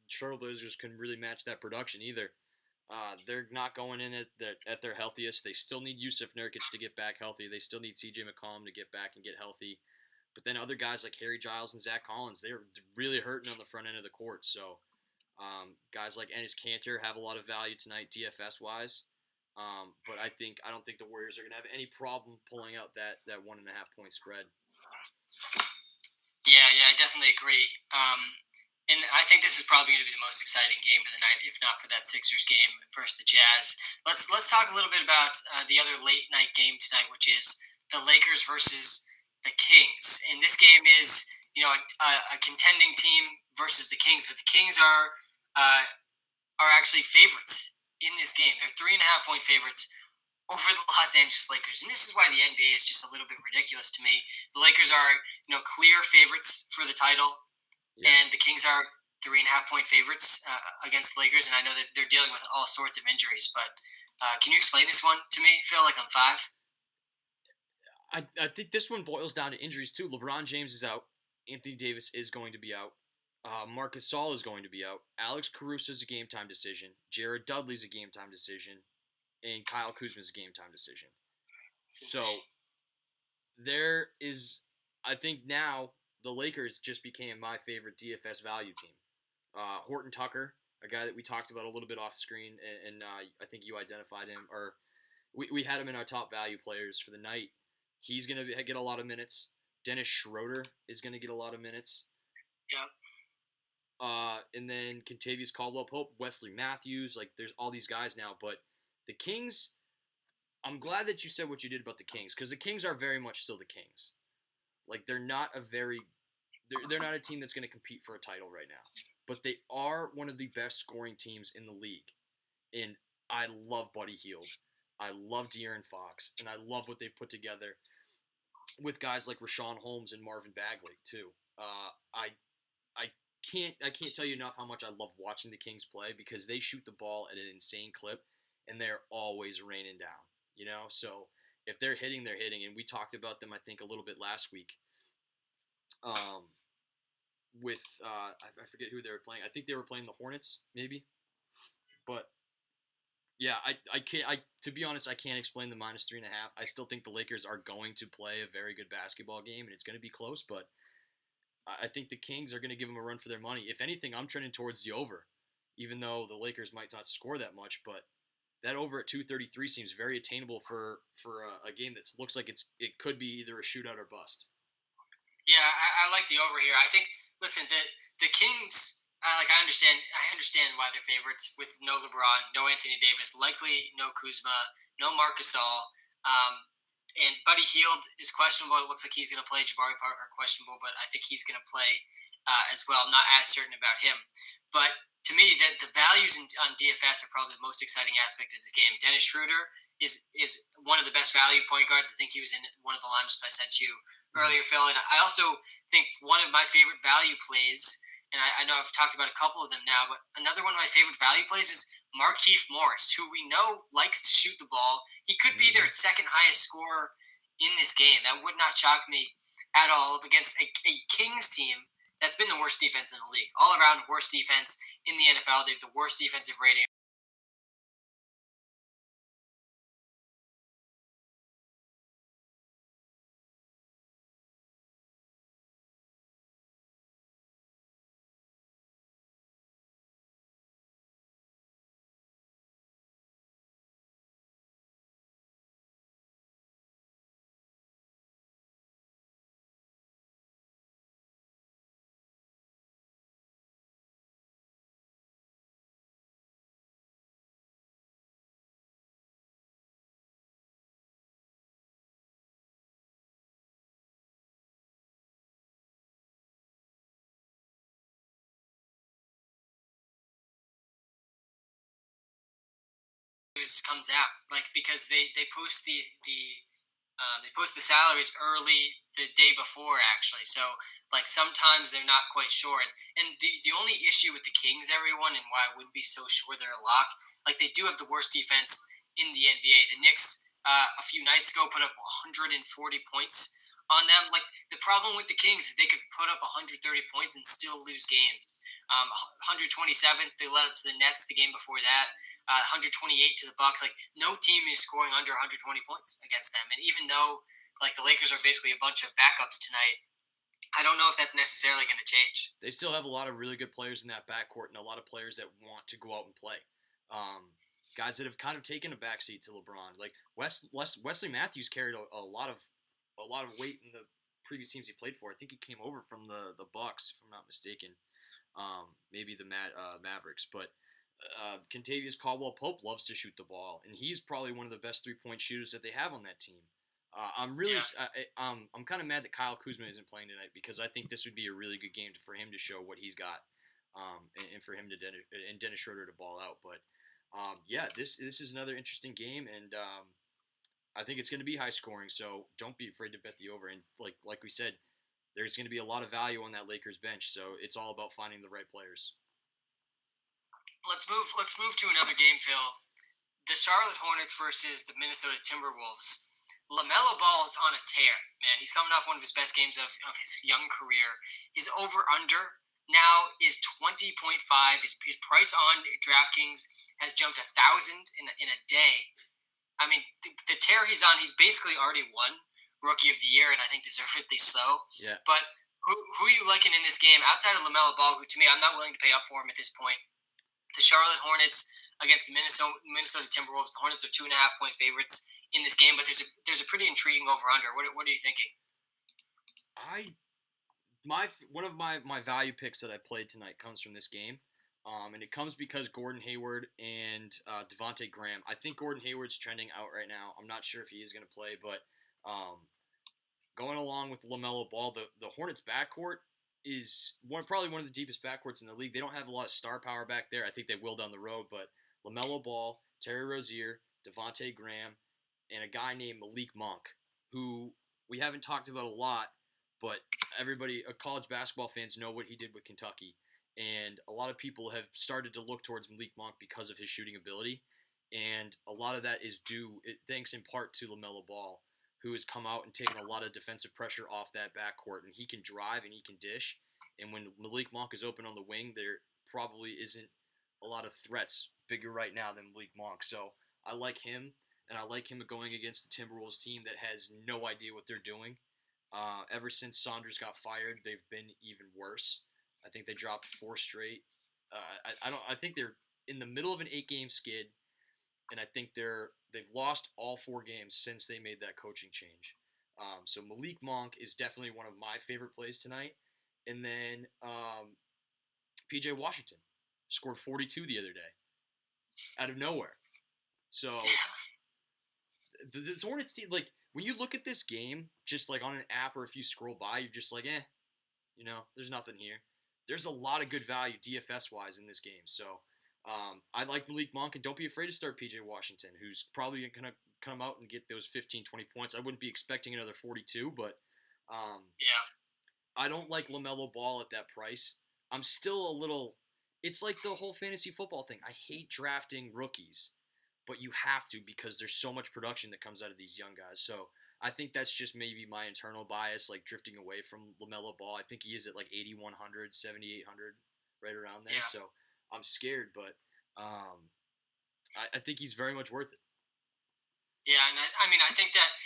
Charlotte Blazers can really match that production either. They're not going in at their healthiest. They still need Yusuf Nurkic to get back healthy. They still need CJ McCollum to get back and get healthy. But then other guys like Harry Giles and Zach Collins, they're really hurting on the front end of the court. So Guys like Enes Kanter have a lot of value tonight, DFS wise. But I don't think the Warriors are going to have any problem pulling out that 1.5 point spread. Yeah, I definitely agree. And I think this is probably going to be the most exciting game of the night, if not for that Sixers game versus the Jazz. Let's talk a little bit about the other late night game tonight, which is the Lakers versus the Kings. And this game is a contending team versus the Kings, but the Kings are actually favorites in this game. They're 3.5 point favorites over the Los Angeles Lakers. And this is why the NBA is just a little bit ridiculous to me. The Lakers are, clear favorites for the title, and the Kings are 3.5 point favorites against the Lakers. And I know that they're dealing with all sorts of injuries, but can you explain this one to me, Phil, like on five? I think this one boils down to injuries too. LeBron James is out. Anthony Davis is going to be out. Marc Gasol is going to be out. Alex Caruso is a game time decision. Jared Dudley's a game time decision. And Kyle Kuzma's a game time decision. So there is, I think now the Lakers just became my favorite DFS value team. Horton Tucker, a guy that we talked about a little bit off screen, and I think you identified him, or we had him in our top value players for the night. He's going to get a lot of minutes. Dennis Schroeder is going to get a lot of minutes. Yeah. And then Kentavious Caldwell-Pope, Wesley Matthews, like there's all these guys now, but the Kings, I'm glad that you said what you did about the Kings, because the Kings are very much still the Kings. Like they're not a team that's going to compete for a title right now, but they are one of the best scoring teams in the league. And I love Buddy Hield. I love De'Aaron Fox, and I love what they've put together with guys like Rashawn Holmes and Marvin Bagley too. I can't tell you enough how much I love watching the Kings play, because they shoot the ball at an insane clip, and they're always raining down. So if they're hitting, they're hitting, and we talked about them I think a little bit last week. With I forget who they were playing. I think they were playing the Hornets, maybe. But yeah, I can't. To be honest, I can't explain the -3.5. I still think the Lakers are going to play a very good basketball game, and it's going to be close. But I think the Kings are going to give them a run for their money. If anything, I'm trending towards the over, even though the Lakers might not score that much. But that over at 233 seems very attainable for a game that looks like it could be either a shootout or bust. Yeah, I like the over here. I think. Listen, the Kings. I understand why they're favorites with no LeBron, no Anthony Davis, likely no Kuzma, no Marc Gasol, and Buddy Hield is questionable. It looks like he's going to play. Jabari Parker questionable, but I think he's going to play as well. I'm not as certain about him, but to me, the values on DFS are probably the most exciting aspect of this game. Dennis Schroeder is one of the best value point guards. I think he was in one of the lineups I sent you earlier, Phil. And I also think one of my favorite value plays, and I know I've talked about a couple of them now, but another one of my favorite value plays is Markieff Morris, who we know likes to shoot the ball. He could be their second highest scorer in this game. That would not shock me at all, up against a Kings team that's been the worst defense in the league. All around worst defense in the NFL. They have the worst defensive rating. Comes out because they post they post the salaries early the day before, actually. So sometimes they're not quite sure. And the only issue with the Kings, everyone, and why I wouldn't be so sure they're a lock, they do have the worst defense in the NBA. The Knicks a few nights ago put up 140 points on them. The problem with the Kings is they could put up 130 points and still lose games. 127 they led up to the Nets the game before that. 128 to the Bucks. No team is scoring under 120 points against them. And even though the Lakers are basically a bunch of backups tonight, I don't know if that's necessarily going to change. They still have a lot of really good players in that backcourt and a lot of players that want to go out and play. Guys that have kind of taken a backseat to LeBron, like Wesley Matthews carried a lot of weight in the previous teams he played for. I think he came over from the Bucks, if I'm not mistaken. Maybe the Mavericks, but Contavious Caldwell Pope loves to shoot the ball, and he's probably one of the best 3-point shooters that they have on that team. I'm really, Yeah. I'm kind of mad that Kyle Kuzma isn't playing tonight because I think this would be a really good game for him to show what he's got, and for him to and Dennis Schroeder to ball out. But yeah, this is another interesting game, and I think it's going to be high scoring. So don't be afraid to bet the over. And like we said, there's going to be a lot of value on that Lakers bench. So it's all about finding the right players. Let's move. Let's move to another game, Phil. The Charlotte Hornets versus the Minnesota Timberwolves. LaMelo Ball is on a tear, man. He's coming off one of his best games of his young career. His over-under now is 20.5. His price on DraftKings has jumped 1,000 in a day. I mean, the tear he's on, he's basically already won Rookie of the Year, and I think deservedly so. Yeah. But who are you liking in this game outside of LaMelo Ball, who to me, I'm not willing to pay up for him at this point? The Charlotte Hornets against the Minnesota Timberwolves. The Hornets are 2.5-point favorites in this game, but there's a pretty intriguing over under. What are you thinking? One of my value picks that I played tonight comes from this game, and it comes because Gordon Hayward and Devontae Graham. I think Gordon Hayward's trending out right now. I'm not sure if he is going to play, but going along with LaMelo Ball, the Hornets backcourt is probably one of the deepest backcourts in the league. They don't have a lot of star power back there. I think they will down the road, but LaMelo Ball, Terry Rozier, Devontae Graham, and a guy named Malik Monk, who we haven't talked about a lot, but college basketball fans know what he did with Kentucky. And a lot of people have started to look towards Malik Monk because of his shooting ability. And a lot of that is thanks in part to LaMelo Ball, who has come out and taken a lot of defensive pressure off that backcourt. And he can drive and he can dish. And when Malik Monk is open on the wing, there probably isn't a lot of threats bigger right now than Malik Monk. So I like him, and I like him going against the Timberwolves team that has no idea what they're doing. Ever since Saunders got fired, they've been even worse. I think they dropped 4 straight. I think they're in the middle of an 8-game skid, and I think they've lost all 4 games since they made that coaching change. So Malik Monk is definitely one of my favorite plays tonight. And then PJ Washington scored 42 the other day out of nowhere. So the Hornets team, like, when you look at this game, just like on an app or if you scroll by, you're just like, there's nothing here. There's a lot of good value DFS-wise in this game. So I like Malik Monk, and don't be afraid to start PJ Washington, who's probably going to come out and get those 15, 20 points. I wouldn't be expecting another 42, but yeah. I don't like LaMelo Ball at that price. I'm still a little – it's like the whole fantasy football thing. I hate drafting rookies, but you have to because there's so much production that comes out of these young guys. So I think that's just maybe my internal bias, like drifting away from LaMelo Ball. I think he is at like 8,100, 7,800, right around there. Yeah. So I'm scared, but I think he's very much worth it. Yeah, and I think that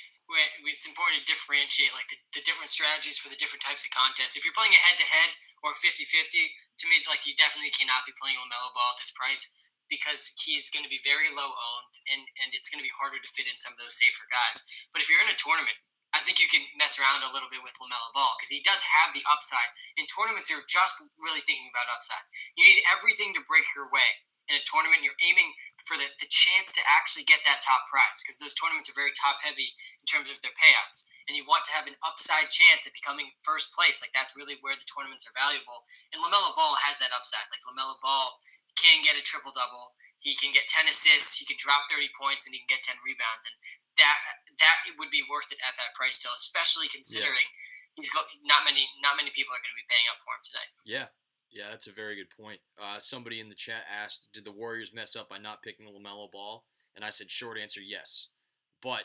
it's important to differentiate like the different strategies for the different types of contests. If you're playing a head-to-head or 50-50, to me, like, you definitely cannot be playing LaMelo Ball at this price because he's going to be very low owned, and it's going to be harder to fit in some of those safer guys. But if you're in a tournament, I think you can mess around a little bit with LaMelo Ball because he does have the upside. In tournaments, you're just really thinking about upside. You need everything to break your way. In a tournament, you're aiming for the chance to actually get that top prize because those tournaments are very top heavy in terms of their payouts. And you want to have an upside chance at becoming first place. Like, that's really where the tournaments are valuable. And LaMelo Ball has that upside. Like, LaMelo Ball can get a triple-double. He can get 10 assists. He can drop 30 points, and he can get 10 rebounds. And that it would be worth it at that price still, especially considering he's got not many people are going to be paying up for him tonight. Yeah, that's a very good point. Somebody in the chat asked, did the Warriors mess up by not picking LaMelo Ball? And I said, short answer, yes. But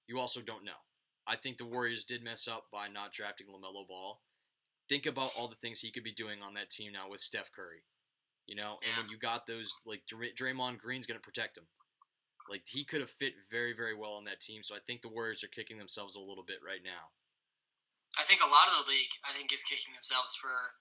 you also don't know. I think the Warriors did mess up by not drafting LaMelo Ball. Think about all the things he could be doing on that team now with Steph Curry. And when you got those, like, Draymond Green's going to protect him. Like, he could have fit very, very well on that team. So I think the Warriors are kicking themselves a little bit right now. I think a lot of the league, I think, is kicking themselves for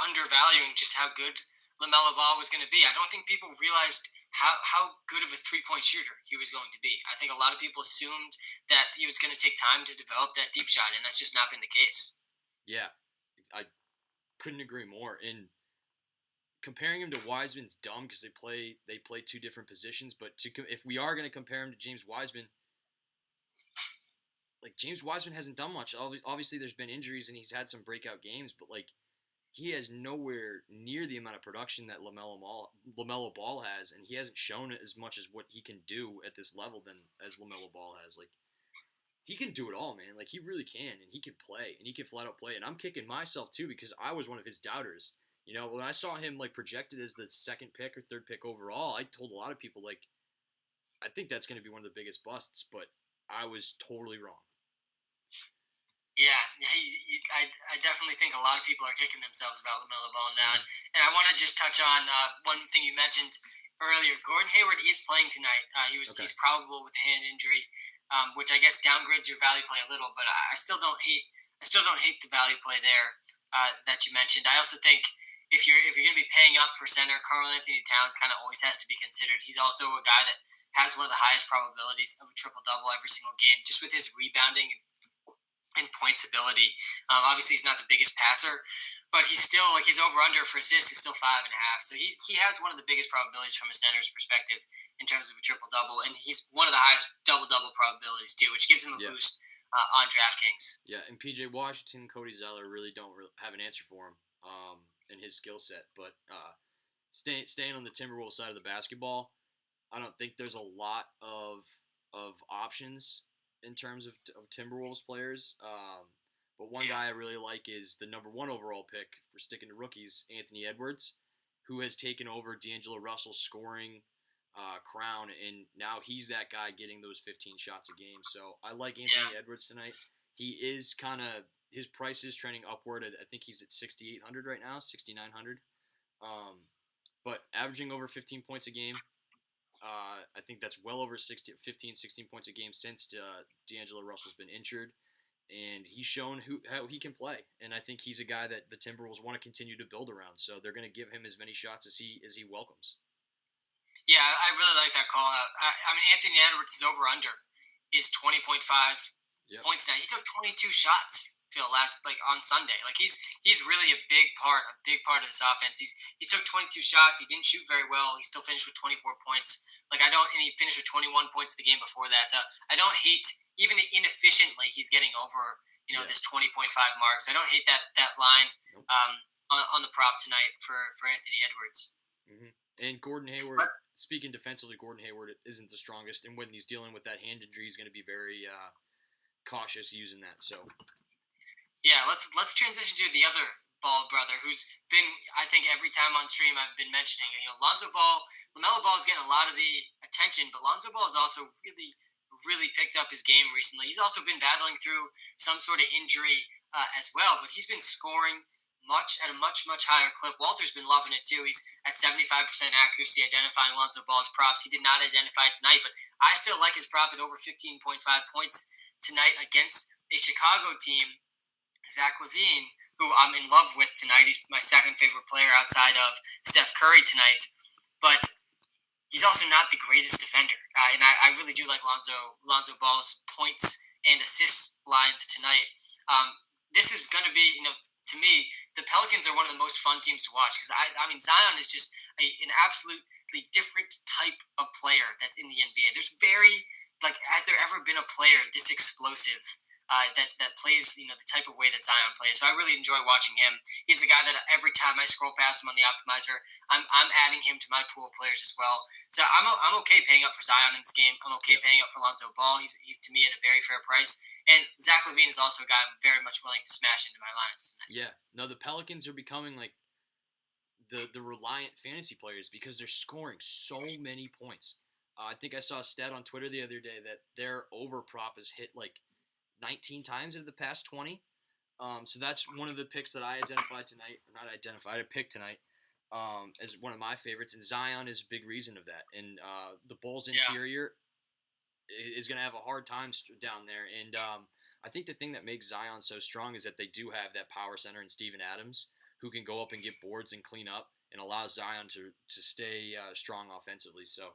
undervaluing just how good Lamelo Ball was going to be. I don't think people realized how good of a 3 point shooter he was going to be. I think a lot of people assumed that he was going to take time to develop that deep shot, and that's just not been the case. Yeah, I couldn't agree more. And comparing him to Wiseman's dumb because they play two different positions. But if we are going to compare him to James Wiseman, like James Wiseman hasn't done much. Obviously, there's been injuries and he's had some breakout games, but like he has nowhere near the amount of production that Lamelo Ball has, and he hasn't shown as much as what he can do at this level than as Lamelo Ball has. Like he can do it all, man. Like he really can, and he can play, and he can flat out play. And I'm kicking myself too because I was one of his doubters. You know, when I saw him like projected as the second pick or third pick overall, I told a lot of people like I think that's going to be one of the biggest busts, but I was totally wrong. Yeah, I definitely think a lot of people are kicking themselves about LaMelo Ball now. And I want to just touch on one thing you mentioned earlier. Gordon Hayward is playing tonight. He's probable with a hand injury, which I guess downgrades your value play a little. But I still don't hate the value play there that you mentioned. I also think if you're going to be paying up for center, Karl Anthony Towns kind of always has to be considered. He's also a guy that has one of the highest probabilities of a triple double every single game, just with his rebounding and points ability. Obviously, he's not the biggest passer, but he's still like his over under for assists is still 5.5. So he has one of the biggest probabilities from a center's perspective in terms of a triple double, and he's one of the highest double double probabilities too, which gives him a boost on DraftKings. Yeah, and PJ Washington, Cody Zeller really don't have an answer for him in his skill set. But staying on the Timberwolves side of the basketball, I don't think there's a lot of options in terms of Timberwolves players. But one guy I really like is the number 1 overall pick for sticking to rookies, Anthony Edwards, who has taken over D'Angelo Russell's scoring crown, and now he's that guy getting those 15 shots a game. So I like Anthony Edwards tonight. He is kind of his price is trending upward. I think he's at 6,800 right now, 6,900. But averaging over 15 points a game. I think that's well over 16 points a game since D'Angelo Russell's been injured, and he's shown how he can play. And I think he's a guy that the Timberwolves want to continue to build around. So they're going to give him as many shots as he welcomes. Yeah, I really like that call out. I mean, Anthony Edwards' over under is 20.5 points now. He took 22 shots on Sunday. Like he's really a big part of this offense. He took 22 shots. He didn't shoot very well. He still finished with 24 points. And he finished with 21 points the game before that. So I don't hate, even inefficiently, he's getting over this 20.5 mark. So I don't hate that line on the prop tonight for Anthony Edwards. Mm-hmm. And Gordon Hayward, speaking defensively, Gordon Hayward isn't the strongest, and when he's dealing with that hand injury, he's going to be very cautious using that. So, yeah, let's transition to the other Ball brother, who's been, I think, every time on stream I've been mentioning. Lonzo Ball, LaMelo Ball is getting a lot of the attention, but Lonzo Ball has also really picked up his game recently. He's also been battling through some sort of injury as well, but he's been scoring at a much higher clip. Walter's been loving it too. He's at 75% accuracy identifying Lonzo Ball's props. He did not identify it tonight, but I still like his prop at over 15.5 points tonight against a Chicago team, Zach LaVine, who I'm in love with tonight. He's my second favorite player outside of Steph Curry tonight, but he's also not the greatest defender. And I really do like Lonzo Ball's points and assist lines tonight. This is going to be, to me, the Pelicans are one of the most fun teams to watch because I mean Zion is just an absolutely different type of player that's in the NBA. There's has there ever been a player this explosive that plays the type of way that Zion plays? So I really enjoy watching him. He's a guy that every time I scroll past him on the optimizer, I'm adding him to my pool of players as well. So I'm okay paying up for Zion in this game. I'm okay paying up for Lonzo Ball. He's to me at a very fair price. And Zach LaVine is also a guy I'm very much willing to smash into my lineups tonight. Yeah. No, the Pelicans are becoming like the reliant fantasy players because they're scoring so many points. I think I saw a stat on Twitter the other day that their over prop has hit like 19 times out of the past 20. So that's one of the picks that I identified tonight. Or not identified, I picked tonight as one of my favorites. And Zion is a big reason of that. And the Bulls interior is going to have a hard time down there. And I think the thing that makes Zion so strong is that they do have that power center in Steven Adams, who can go up and get boards and clean up and allow Zion to stay strong offensively. So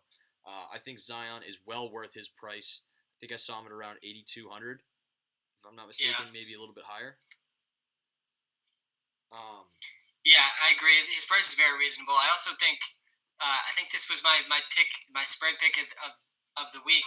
I think Zion is well worth his price. I think I saw him at around 8,200, if I'm not mistaken, Yeah. maybe a little bit higher. Um, Yeah, I agree. His price is very reasonable. I also think I think this was my pick, my spread pick of the week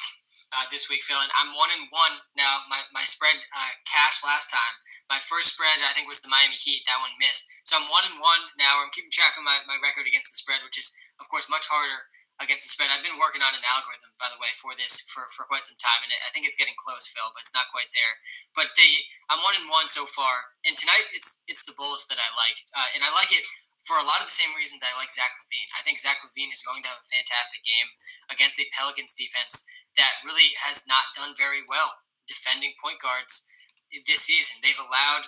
this week, Phil. And I'm 1-1 now. My spread cashed last time. My first spread I think was the Miami Heat. That one missed. So I'm 1-1 now. I'm keeping track of my record against the spread, which is of course much harder against the spread. I've been working on an algorithm, by the way, for this for quite some time, and I think it's getting close, Phil, but it's not quite there. But I'm 1-1 so far, and tonight it's the Bulls that I like, and I like it for a lot of the same reasons I like Zach LaVine. I think Zach LaVine is going to have a fantastic game against a Pelicans defense that really has not done very well defending point guards this season. They've allowed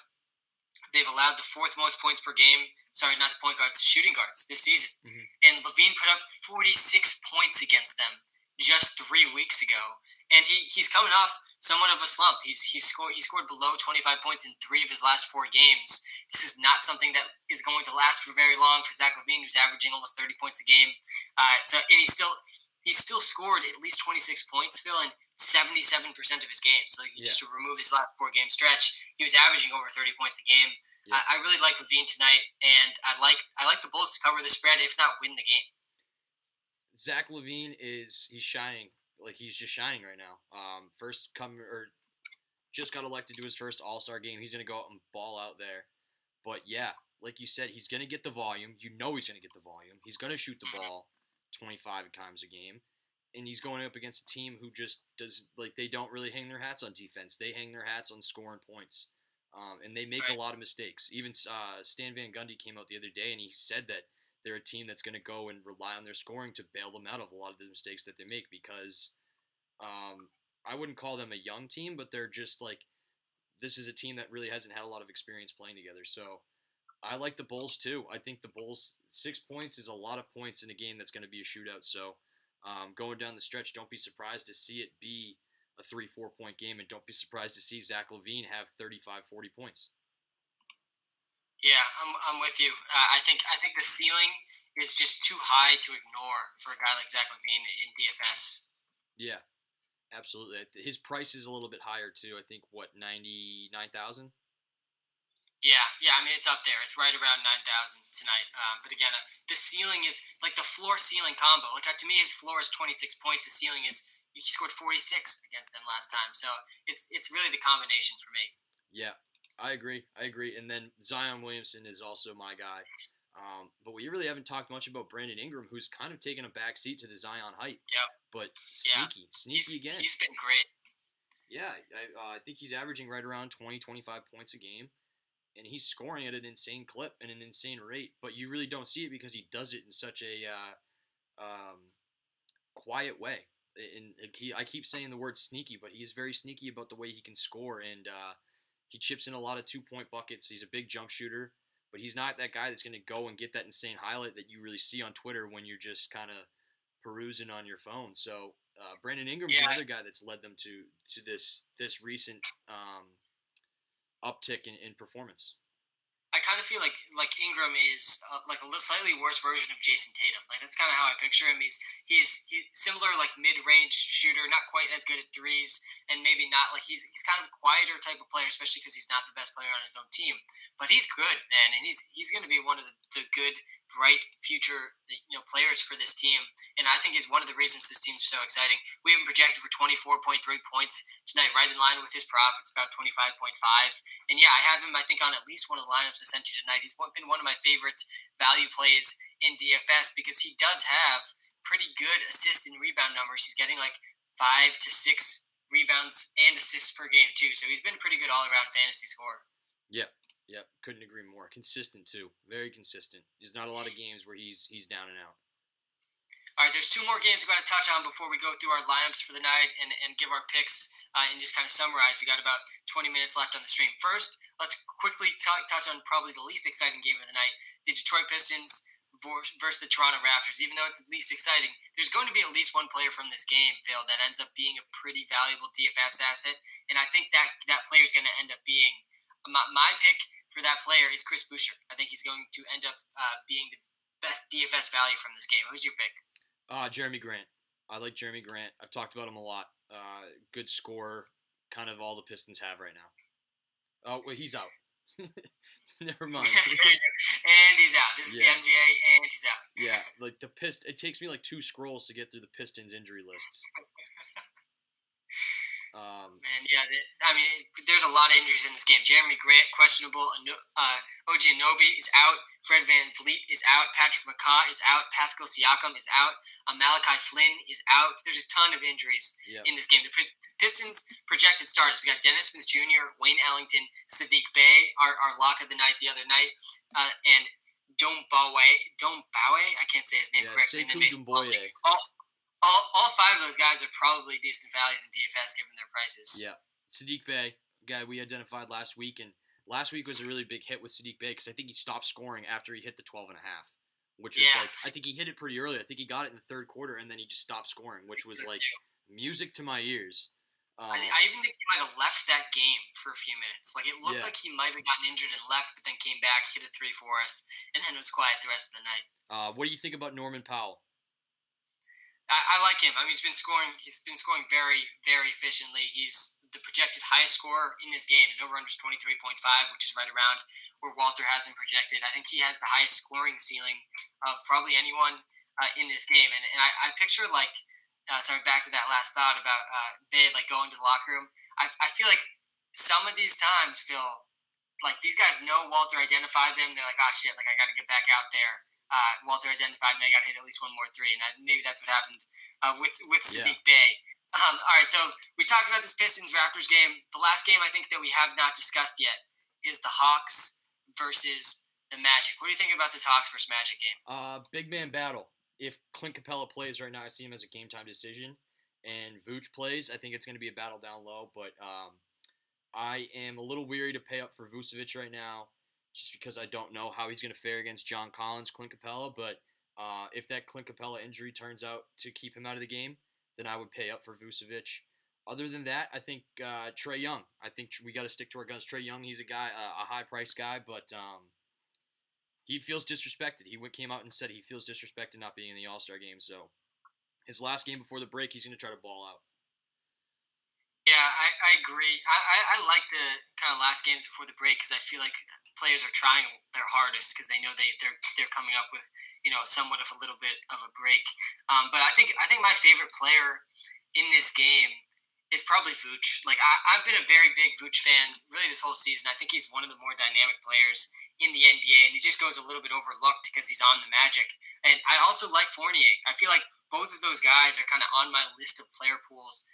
the fourth most points per game. Sorry, not the point guards, the shooting guards this season. mm-hmm. And LaVine put up 46 points against them just 3 weeks ago. And he's coming off somewhat of a slump. He scored below 25 points in 3 of his last 4 games. This is not something that is going to last for very long for Zach LaVine, who's averaging almost 30 points a game. And he's still scored at least 26 points, Phil, in 77% of his games. So just to remove his last 4-game stretch, he was averaging over 30 points a game. Yeah. I really like LaVine tonight, and I like the Bulls to cover the spread, if not win the game. Zach LaVine he's shining, like he's just shining right now. Just got elected to his first All-Star game. He's gonna go out and ball out there. But yeah, like you said, he's gonna get the volume. You know he's gonna get the volume. He's gonna shoot the ball 25 times a game, and he's going up against a team who just does they don't really hang their hats on defense. They hang their hats on scoring points. And they make a lot of mistakes. Even Stan Van Gundy came out the other day and he said that they're a team that's going to go and rely on their scoring to bail them out of a lot of the mistakes that they make because I wouldn't call them a young team, but they're just this is a team that really hasn't had a lot of experience playing together. So I like the Bulls too. I think the Bulls, 6 points is a lot of points in a game that's going to be a shootout. So going down the stretch, don't be surprised to see it be a 3-4 point game, and don't be surprised to see Zach LaVine have 35, 40 points. Yeah, I'm with you. I think the ceiling is just too high to ignore for a guy like Zach LaVine in DFS. Yeah, absolutely. His price is a little bit higher too. I think 99,000. Yeah. I mean, it's up there. It's right around 9,000 tonight. But again, the ceiling is like the floor ceiling combo. To me, his floor is 26 points. His ceiling is he scored 46 against them last time. So it's really the combination for me. Yeah, I agree. And then Zion Williamson is also my guy. But we really haven't talked much about Brandon Ingram, who's kind of taken a back seat to the Zion hype. Yep. But sneaky again. He's been great. Yeah, I think he's averaging right around 20, 25 points a game. And he's scoring at an insane clip and an insane rate. But you really don't see it because he does it in such a quiet way. And I keep saying the word sneaky, but he is very sneaky about the way he can score. And he chips in a lot of 2-point buckets. He's a big jump shooter. But he's not that guy that's going to go and get that insane highlight that you really see on Twitter when you're just kind of perusing on your phone. So Brandon Ingram's another guy that's led them to this recent uptick in performance. I kind of feel like Ingram is like a slightly worse version of Jason Tatum. That's kind of how I picture him. He's similar, mid-range shooter, not quite as good at threes, and maybe not he's kind of a quieter type of player, especially because he's not the best player on his own team. But he's good, man, and he's going to be one of the good, bright future players for this team. And I think is one of the reasons this team's so exciting. We have him projected for 24.3 points tonight, right in line with his prop. It's about 25.5. And yeah, I have him, I think, on at least one of the lineups I sent you tonight. He's been one of my favorite value plays in DFS because he does have pretty good assist and rebound numbers. He's getting 5 to 6 rebounds and assists per game too. So he's been a pretty good all-around fantasy scorer. Yep, couldn't agree more. Consistent too, very consistent. There's not a lot of games where he's down and out. All right, there's 2 more games we've got to touch on before we go through our lineups for the night and give our picks and just kind of summarize. We got about 20 minutes left on the stream. First, let's quickly touch on probably the least exciting game of the night, the Detroit Pistons versus the Toronto Raptors, even though it's least exciting, there's going to be at least one player from this game, Phil, that ends up being a pretty valuable DFS asset, and I think that player is going to end up being my pick for that player is Chris Boucher. I think he's going to end up being the best DFS value from this game. Who's your pick? Jeremy Grant. I like Jeremy Grant. I've talked about him a lot. Good scorer, kind of all the Pistons have right now. Oh, wait, he's out. Never mind. And he's out. This is the NBA, and he's out. Yeah, like it takes me like 2 scrolls to get through the Pistons injury lists. There's a lot of injuries in this game. Jeremy Grant, questionable. OG Anunoby is out. Fred VanVleet is out. Patrick McCaw is out. Pascal Siakam is out. Malachi Flynn is out. There's a ton of injuries in this game. The Pistons projected starters. We got Dennis Smith Jr., Wayne Ellington, Sadiq Bey, our lock of the night the other night, and Dom Bowe. I can't say his name correctly. All 5 of those guys are probably decent values in DFS given their prices. Yeah. Sadiq Bey, guy we identified last week, and last week was a really big hit with Sadiq Bey because I think he stopped scoring after he hit the 12.5, which was I think he hit it pretty early. I think he got it in the third quarter, and then he just stopped scoring, which was music to my ears. I even think he might have left that game for a few minutes. Like, it looked like he might have gotten injured and left, but then came back, hit a 3 for us, and then it was quiet the rest of the night. What do you think about Norman Powell? I like him. I mean, he's been scoring very, very efficiently. He's the projected highest scorer in this game. His over-under is 23.5, which is right around where Walter has him projected. I think he has the highest scoring ceiling of probably anyone in this game. And I picture, back to that last thought about Bid, going to the locker room. I feel like some of these times, Phil, these guys know Walter identified them. They're like, oh, shit, I got to get back out there. Walter identified me. I got to hit at least one more 3, and maybe that's what happened with Sadiq Bey. All right, so we talked about this Pistons-Raptors game. The last game I think that we have not discussed yet is the Hawks versus the Magic. What do you think about this Hawks versus Magic game? Big man battle. If Clint Capella plays right now, I see him as a game-time decision, and Vooch plays, I think it's going to be a battle down low, but I am a little weary to pay up for Vucevic right now, just because I don't know how he's going to fare against John Collins, Clint Capella. But if that Clint Capella injury turns out to keep him out of the game, then I would pay up for Vucevic. Other than that, I think Trae Young. I think we got to stick to our guns. Trae Young, he's a guy, a high-priced guy, but he feels disrespected. He came out and said he feels disrespected not being in the All-Star game. So his last game before the break, he's going to try to ball out. Yeah, I agree. I like the kind of last games before the break because I feel like players are trying their hardest because they know they're coming up with somewhat of a little bit of a break. But I think my favorite player in this game is probably Vooch. I've been a very big Vooch fan really this whole season. I think he's one of the more dynamic players in the NBA, and he just goes a little bit overlooked because he's on the Magic. And I also like Fournier. I feel like both of those guys are kind of on my list of player pools.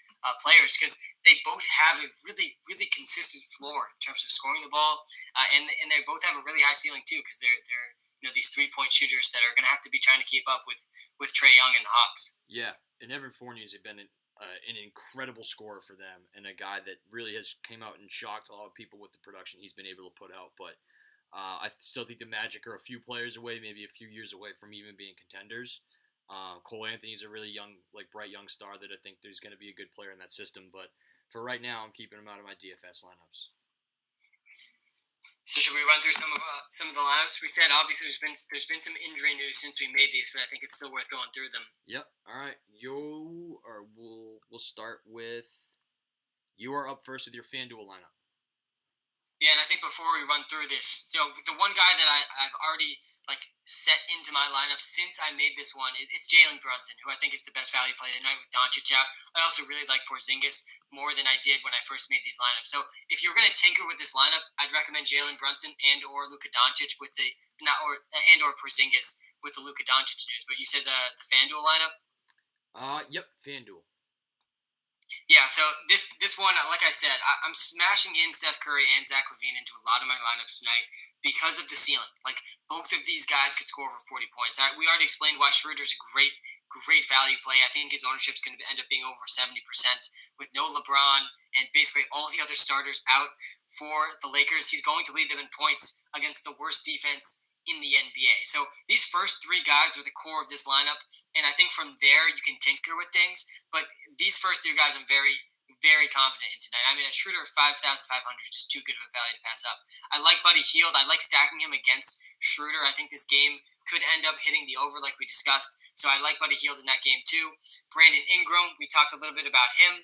Players because they both have a really, really consistent floor in terms of scoring the ball, and they both have a really high ceiling too because they're these 3-point shooters that are going to have to be trying to keep up with Trae Young and the Hawks. Yeah, and Evan Fournier has been an incredible scorer for them and a guy that really has came out and shocked a lot of people with the production he's been able to put out. But I still think the Magic are a few players away, maybe a few years away from even being contenders. Cole Anthony's a really young, bright young star that I think there's going to be a good player in that system. But for right now, I'm keeping him out of my DFS lineups. So should we run through some of the lineups? We said obviously there's been some injury news since we made these, but I think it's still worth going through them. Yep. All right. We'll start with you are up first with your FanDuel lineup. Yeah, and I think before we run through this, the one guy that I've already set into my lineup since I made this one, it's Jalen Brunson, who I think is the best value play of the night with Doncic out. I also really like Porzingis more than I did when I first made these lineups. So if you're going to tinker with this lineup, I'd recommend Jalen Brunson and or Luka Doncic with or Porzingis with the Luka Doncic news. But you said the FanDuel lineup? Yep, FanDuel. Yeah, so this one, like I said, I'm smashing in Steph Curry and Zach LaVine into a lot of my lineups tonight because of the ceiling. Both of these guys could score over 40 points. We already explained why Schroeder's a great value play. I think his ownership is going to end up being over 70% with no LeBron and basically all the other starters out for the Lakers. He's going to lead them in points against the worst defense in the NBA. So these first three guys are the core of this lineup, and I think from there you can tinker with things. But these first three guys, I'm very, very confident in tonight. I mean, a Schroeder of 5,500 is just too good of a value to pass up. I like Buddy Hield. I like stacking him against Schroeder. I think this game could end up hitting the over, like we discussed. So I like Buddy Hield in that game too. Brandon Ingram, we talked a little bit about him.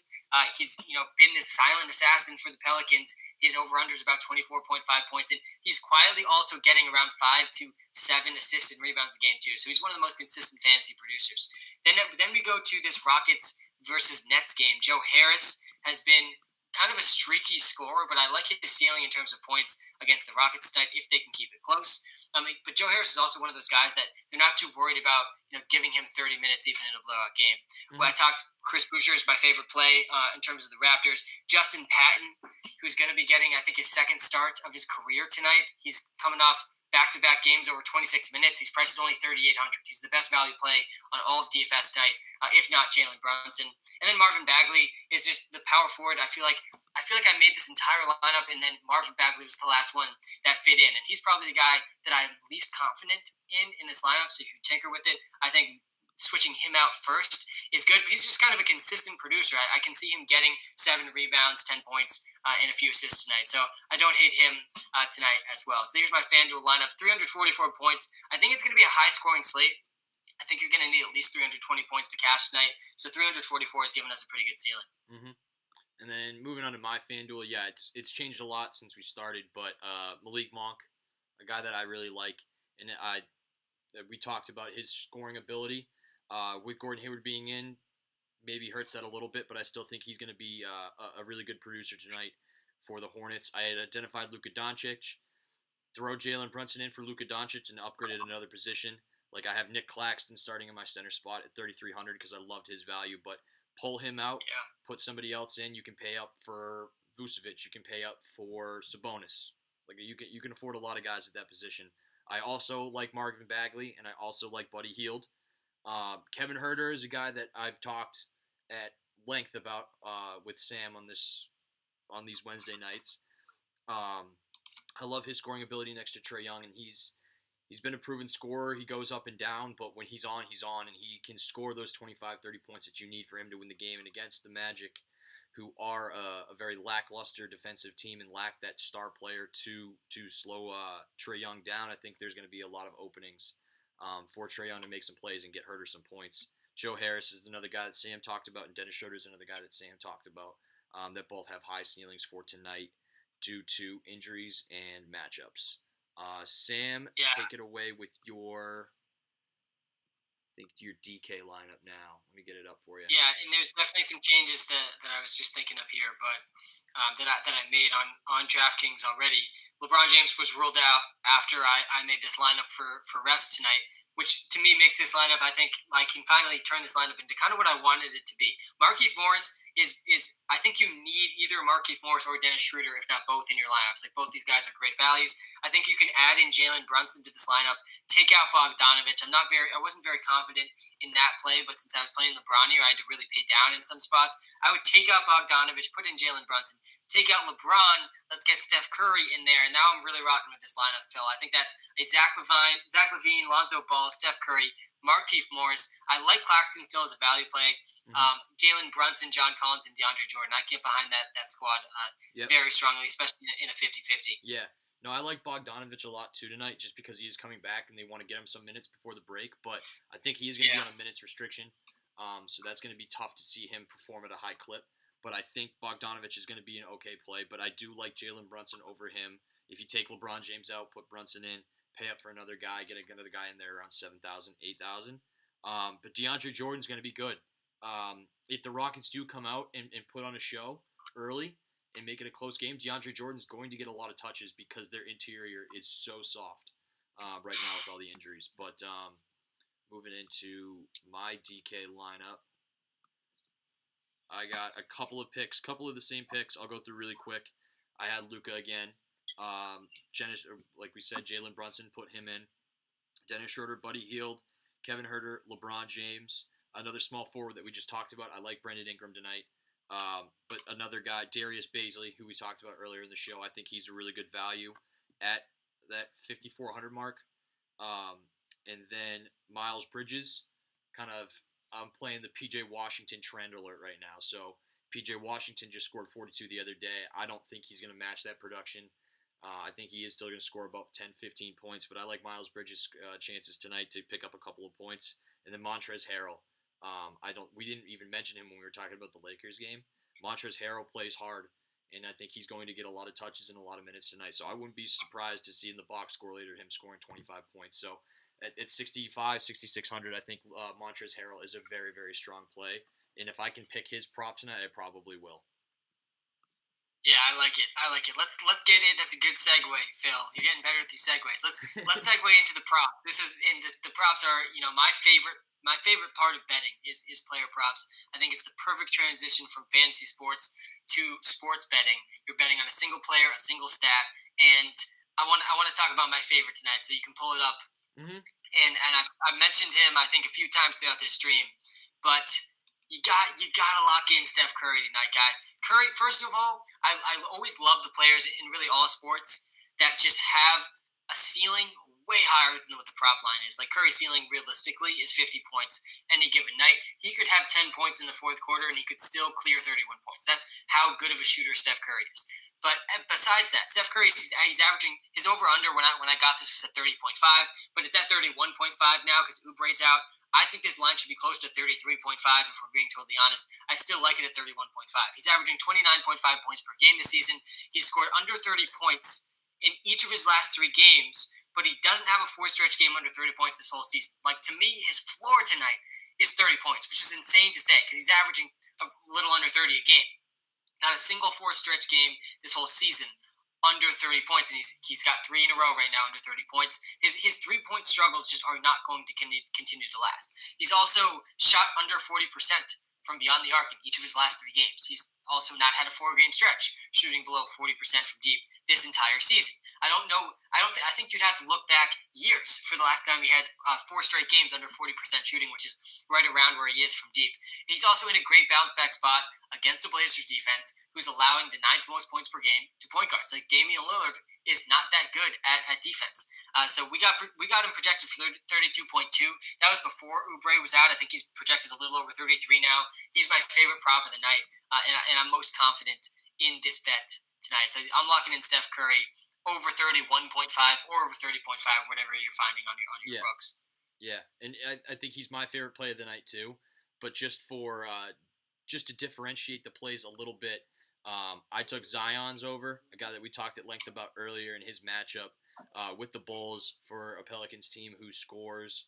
He's been this silent assassin for the Pelicans. His over/under is about 24.5 points, and he's quietly also getting around 5 to 7 assists and rebounds a game too. So he's one of the most consistent fantasy producers. Then we go to this Rockets versus Nets game. Joe Harris has been kind of a streaky scorer, but I like his ceiling in terms of points against the Rockets tonight if they can keep it close. But Joe Harris is also one of those guys that they're not too worried about, giving him 30 minutes even in a blowout game. Mm-hmm. Well, I talked Chris Boucher is my favorite play in terms of the Raptors. Justin Patton, who's going to be getting, I think, his second start of his career tonight. He's coming off back-to-back games over 26 minutes. He's priced at only 3,800. He's the best value play on all of DFS tonight, if not Jalen Brunson. And then Marvin Bagley is just the power forward. I feel like I made this entire lineup, and then Marvin Bagley was the last one that fit in. And he's probably the guy that I'm least confident in this lineup. So if you tinker with it, I think switching him out first is good. But he's just kind of a consistent producer. I can see him getting 7 rebounds, 10 points, and a few assists tonight. So I don't hate him tonight as well. So here's my FanDuel lineup, 344 points. I think it's going to be a high-scoring slate. I think you're going to need at least 320 points to cash tonight. So 344 is giving us a pretty good ceiling. Mm-hmm. And then moving on to my FanDuel, it's changed a lot since we started, but Malik Monk, a guy that I really like, and we talked about his scoring ability. With Gordon Hayward being in, maybe hurts that a little bit, but I still think he's going to be a really good producer tonight for the Hornets. I had identified Luka Doncic, throw Jalen Brunson in for Luka Doncic, and upgrade at another position. Like I have Nick Claxton starting in my center spot at 3,300 because I loved his value, but pull him out, put somebody else in. You can pay up for Vucevic. You can pay up for Sabonis. Like you can afford a lot of guys at that position. I also like Marvin Bagley, and I also like Buddy Hield. Kevin Huerter is a guy that I've talked at length about with Sam on these Wednesday nights. I love his scoring ability next to Trae Young, and he's been a proven scorer. He goes up and down, but when he's on, and he can score those 25, 30 points that you need for him to win the game. And against the Magic, who are a very lackluster defensive team and lack that star player to slow Trae Young down, I think there's going to be a lot of openings for Trae Young to make some plays and get Huerter some points. Joe Harris is another guy that Sam talked about, and Dennis Schroeder is another guy that Sam talked about that both have high ceilings for tonight due to injuries and matchups. Sam, take it away with your DK lineup now. Let me get it up for you. Yeah, and there's definitely some changes that I was just thinking of here, but that I made on DraftKings already. LeBron James was ruled out after I made this lineup for rest tonight, which to me makes this lineup, I think I can finally turn this lineup into kind of what I wanted it to be. Markieff Morris is I think you need either Markieff Morris or Dennis Schroeder, if not both, in your lineups. Like both these guys are great values. I think you can add in Jalen Brunson to this lineup, take out Bogdanovich. I wasn't very confident in that play, but since I was playing LeBron here, I had to really pay down in some spots. I would take out Bogdanovich, put in Jalen Brunson, take out LeBron. Let's get Steph Curry in there, and now I'm really rocking with this lineup, Phil. I think that's a Zach LaVine, Lonzo Ball, Steph Curry, Markieff Morris. I like Claxton still as a value play. Jalen Brunson, John Collins, and DeAndre Jordan. I get behind that squad very strongly, especially in a 50-50. Yeah. No, I like Bogdanovich a lot too tonight just because he is coming back and they want to get him some minutes before the break. But I think he is going to be on a minutes restriction. So that's going to be tough to see him perform at a high clip. But I think Bogdanovich is going to be an okay play. But I do like Jalen Brunson over him. If you take LeBron James out, put Brunson in, pay up for another guy, get another guy in there around 7,000, 8,000. But DeAndre Jordan's going to be good. If the Rockets do come out and put on a show early and make it a close game, DeAndre Jordan's going to get a lot of touches because their interior is so soft right now with all the injuries. But moving into my DK lineup, I got a couple of the same picks. I'll go through really quick. I had Luka again. Like we said, Jalen Brunson, put him in. Dennis Schroeder, Buddy Hield, Kevin Huerter, LeBron James. Another small forward that we just talked about. I like Brandon Ingram tonight. But another guy, Darius Bazley, who we talked about earlier in the show, I think he's a really good value at that 5,400 mark. And then Miles Bridges, I'm playing the PJ Washington trend alert right now. So PJ Washington just scored 42 the other day. I don't think he's going to match that production. I think he is still going to score about 10, 15 points, but I like Miles Bridges' chances tonight to pick up a couple of points. And then Montrezl Harrell. We didn't even mention him when we were talking about the Lakers game. Montrezl Harrell plays hard, and I think he's going to get a lot of touches and a lot of minutes tonight. So I wouldn't be surprised to see in the box score later him scoring 25 points. So at 65, 6,600, I think Montrezl Harrell is a very, very strong play. And if I can pick his prop tonight, I probably will. Yeah, I like it. Let's get in. That's a good segue, Phil. You're getting better at these segues. Let's segue into the prop. This is in the props are my favorite part of betting is player props. I think it's the perfect transition from fantasy sports to sports betting. You're betting on a single player, a single stat, and I want to talk about my favorite tonight. So you can pull it up. Mm-hmm. And I mentioned him I think a few times throughout this stream, but you gotta lock in Steph Curry tonight, guys. Curry, first of all, I always love the players in really all sports that just have a ceiling way higher than what the prop line is. Like Curry's ceiling realistically is 50 points any given night. He could have 10 points in the fourth quarter and he could still clear 31 points. That's how good of a shooter Steph Curry is. But besides that, Steph Curry, he's averaging his over under when I got this was at 30.5, but it's at 31.5 now because Oubre's out. I think this line should be close to 33.5 if we're being totally honest. I still like it at 31.5. He's averaging 29.5 points per game this season. He's scored under 30 points in each of his last 3 games, but he doesn't have a 4 stretch game under 30 points this whole season. Like, to me, his floor tonight is 30 points, which is insane to say because he's averaging a little under 30 a game. Not a single 4 stretch game this whole season under 30 points, and he's got 3 in a row right now under 30 points. His 3-point struggles just are not going to continue to last. He's also shot under 40% from beyond the arc in each of his last 3 games. He's also not had a 4-game stretch shooting below 40% from deep this entire season. I think you'd have to look back years for the last time he had 4 straight games under 40% shooting, which is right around where he is from deep. He's also in a great bounce back spot against the Blazers defense, who's allowing the 9th most points per game to point guards. Like Damian Lillard is not that good at defense. So we got him projected for 32.2. That was before Oubre was out. I think he's projected a little over 33 now. He's my favorite prop of the night, and I'm most confident in this bet tonight. So I'm locking in Steph Curry over 31.5 or over 30.5, whatever you're finding on your books. Yeah, and I think he's my favorite play of the night too. But just to differentiate the plays a little bit, I took Zion's over, a guy that we talked at length about earlier in his matchup with the Bulls for a Pelicans team who scores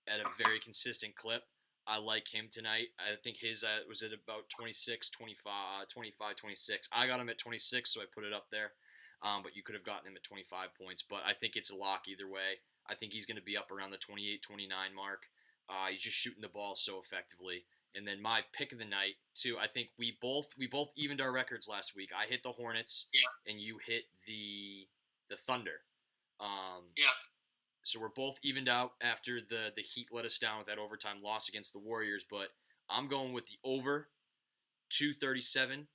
at a very consistent clip. I like him tonight. I think his was at about 26, 25, 26. I got him at 26, so I put it up there. But you could have gotten him at 25 points. But I think it's a lock either way. I think he's going to be up around the 28, 29 mark. He's just shooting the ball so effectively. And then my pick of the night too. I think we both evened our records last week. I hit the Hornets, and you hit the Thunder. So we're both evened out after the Heat let us down with that overtime loss against the Warriors. But I'm going with the over 237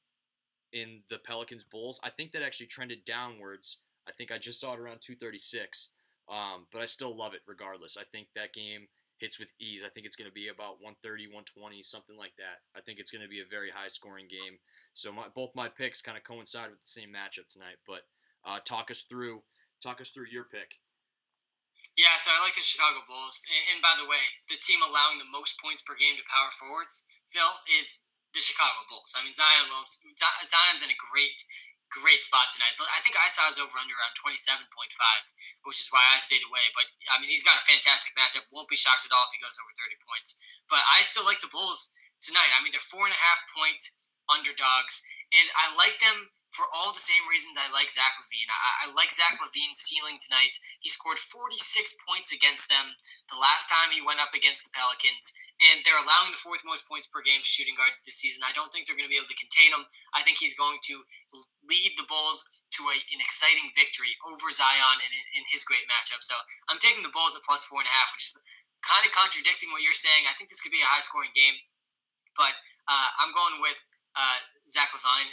in the Pelicans Bulls. I think that actually trended downwards. I think I just saw it around 236. But I still love it regardless. I think that game hits with ease. I think it's going to be about 130, 120, something like that. I think it's going to be a very high-scoring game. So both my picks kind of coincide with the same matchup tonight. But talk us through your pick. Yeah, so I like the Chicago Bulls. And by the way, the team allowing the most points per game to power forwards, Phil, is the Chicago Bulls. I mean, Zion's in a great spot tonight. But I think I saw his over-under around 27.5, which is why I stayed away. But, I mean, he's got a fantastic matchup. Won't be shocked at all if he goes over 30 points. But I still like the Bulls tonight. I mean, they're 4.5-point underdogs, and I like them for all the same reasons I like Zach LaVine. I like Zach LaVine's ceiling tonight. He scored 46 points against them the last time he went up against the Pelicans, and they're allowing the 4th most points per game to shooting guards this season. I don't think they're going to be able to contain him. I think he's going to lead the Bulls to an exciting victory over Zion in his great matchup. So I'm taking the Bulls at plus 4.5, which is kind of contradicting what you're saying. I think this could be a high-scoring game, but I'm going with Zach LaVine.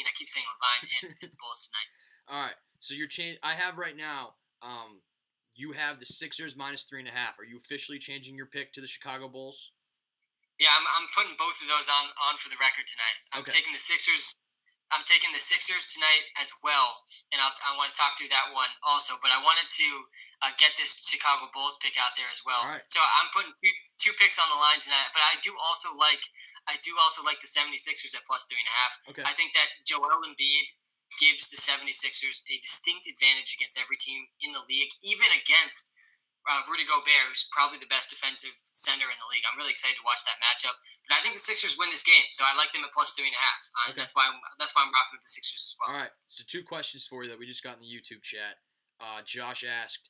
I keep saying LaVine and the Bulls tonight. All right. So your change I have right now. You have the Sixers -3.5. Are you officially changing your pick to the Chicago Bulls? Yeah, I'm putting both of those on for the record tonight. I'm Okay. taking the Sixers. I'm taking the Sixers tonight as well, and I want to talk through that one also. But I wanted to get this Chicago Bulls pick out there as All well. right. So I'm putting two picks on the line tonight. But I do also like the 76ers at +3.5. Okay. I think that Joel Embiid gives the 76ers a distinct advantage against every team in the league, even against Rudy Gobert, who's probably the best defensive center in the league. I'm really excited to watch that matchup. But I think the Sixers win this game, so I like them at +3.5. Okay. That's why I'm rocking with the Sixers as well. All right. So 2 questions for you that we just got in the YouTube chat. Josh asked,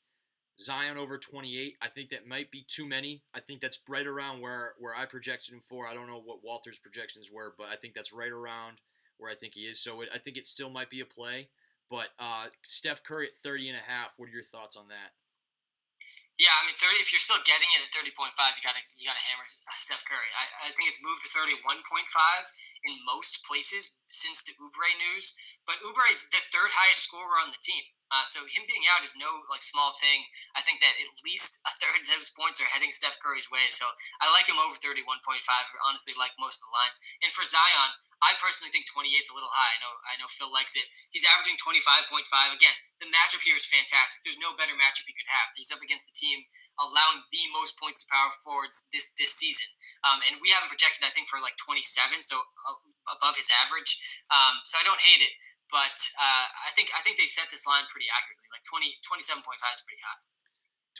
Zion over 28. I think that might be too many. I think that's right around where I projected him for. I don't know what Walter's projections were, but I think that's right around where I think he is. So I think it still might be a play. But Steph Curry at 30.5. What are your thoughts on that? Yeah, I mean, 30. If you're still getting it at 30.5, you gotta hammer Steph Curry. I think it's moved to 31.5 in most places since the Oubre news. But Oubre is the third highest scorer on the team. So him being out is no small thing. I think that at least a third of those points are heading Steph Curry's way. So I like him over 31.5. Honestly, like most of the lines. And for Zion, I personally think 28 is a little high. I know Phil likes it. He's averaging 25.5. Again, the matchup here is fantastic. There's no better matchup you could have. He's up against the team allowing the most points to power forwards this season. And we haven't projected, I think, for like 27, so above his average. So I don't hate it, but I think they set this line pretty accurately. Like 27.5 is pretty high.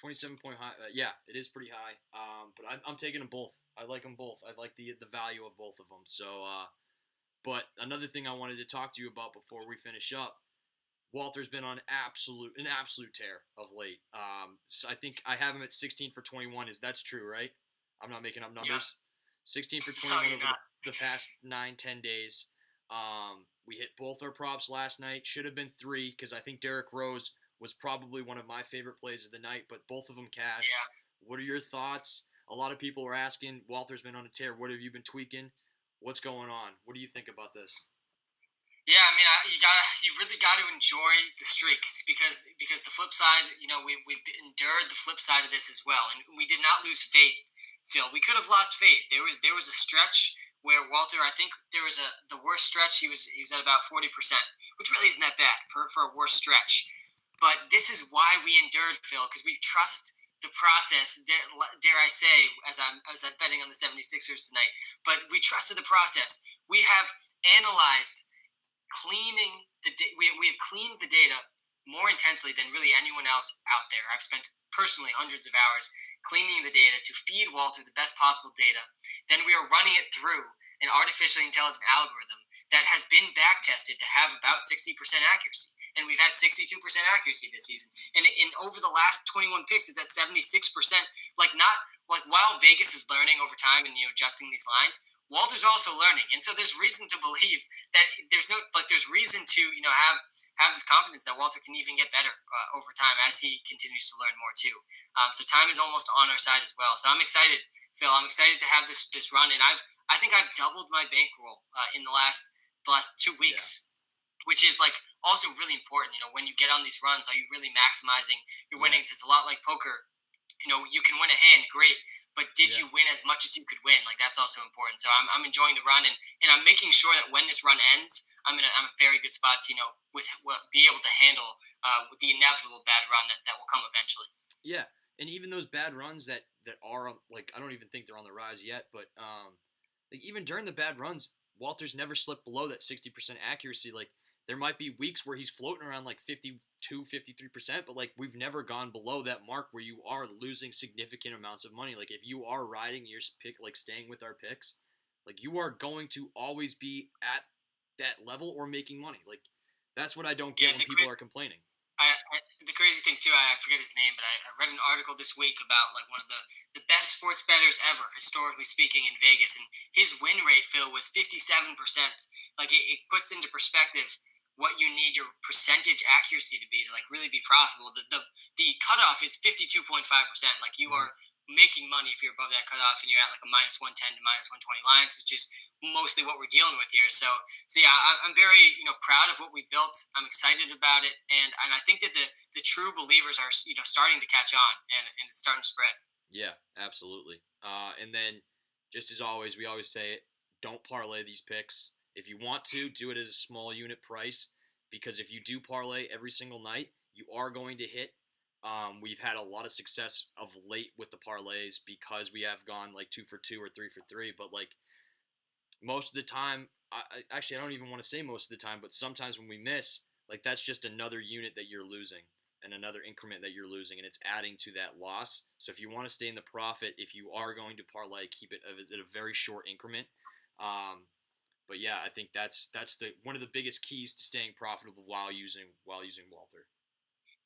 27 point high. Yeah, it is pretty high. But I'm taking them both. I like them both. I like the value of both of them. So, but another thing I wanted to talk to you about before we finish up, Walter's been on an absolute tear of late. So I think I have him at 16 for 21. That's true, right? I'm not making up numbers. Yeah. 16 for 21 No, over the past 9-10 days. We hit both our props last night. Should have been 3 because I think Derrick Rose was probably one of my favorite plays of the night, but both of them cashed. Yeah. What are your thoughts? A lot of people are asking, Walter's been on a tear. What have you been tweaking? What's going on? What do you think about this? Yeah, I mean, you really got to enjoy the streaks because the flip side, we've endured the flip side of this as well, and we did not lose faith, Phil. We could have lost faith. There was a stretch where Walter, I think there was the worst stretch. He was at about 40%, which really isn't that bad for a worst stretch. But this is why we endured, Phil, because we trust the process. Dare I say, as I'm betting on the 76ers tonight, but we trusted the process. We have analyzed we have cleaned the data more intensely than really anyone else out there. I've spent personally hundreds of hours cleaning the data to feed Walter the best possible data. Then we are running it through an artificially intelligent algorithm that has been back tested to have about 60% accuracy. And we've had 62% accuracy this season. And in over the last 21 picks, it's at 76%. While Vegas is learning over time and adjusting these lines, Walter's also learning, and so there's reason to believe that there's reason to have this confidence that Walter can even get better over time as he continues to learn more too. So time is almost on our side as well. So I'm excited, Phil. I'm excited to have this run, and I think I've doubled my bankroll in the last 2 weeks. Yeah. Which is also really important. When you get on these runs, are you really maximizing your winnings? Yeah. It's a lot like poker. You can win a hand, great, but did you win as much as you could win? That's also important. So I'm enjoying the run, and I'm making sure that when this run ends, I'm a very good spot to be able to handle the inevitable bad run that will come eventually. Yeah, and even those bad runs that are I don't even think they're on the rise yet, but even during the bad runs, Walter's never slipped below that 60% accuracy. There might be weeks where he's floating around 52, 53%, but we've never gone below that mark where you are losing significant amounts of money. If you are riding your pick, staying with our picks, you are going to always be at that level or making money. That's what I don't get when people are complaining. The crazy thing too, I forget his name, but I read an article this week about one of the best sports bettors ever, historically speaking, in Vegas, and his win rate, Phil, was 57%. It puts into perspective what you need your percentage accuracy to be to really be profitable. The cutoff is 52.5%. You are making money if you're above that cutoff and you're at like a -110 to -120 lines, which is mostly what we're dealing with here. So yeah, I'm very proud of what we built. I'm excited about it, and I think that the true believers are starting to catch on, and it's starting to spread. Yeah, absolutely. And then, just as always, we always say it: don't parlay these picks. If you want to, do it as a small unit price, because if you do parlay every single night, you are going to hit. We've had a lot of success of late with the parlays because we have gone like 2 for 2 or 3 for 3. But like most of the time, I don't even want to say most of the time, but sometimes when we miss, like that's just another unit that you're losing and another increment that you're losing, and it's adding to that loss. So if you want to stay in the profit, if you are going to parlay, keep it at a very short increment. Um, but yeah, I think that's the one of the biggest keys to staying profitable while using Walter.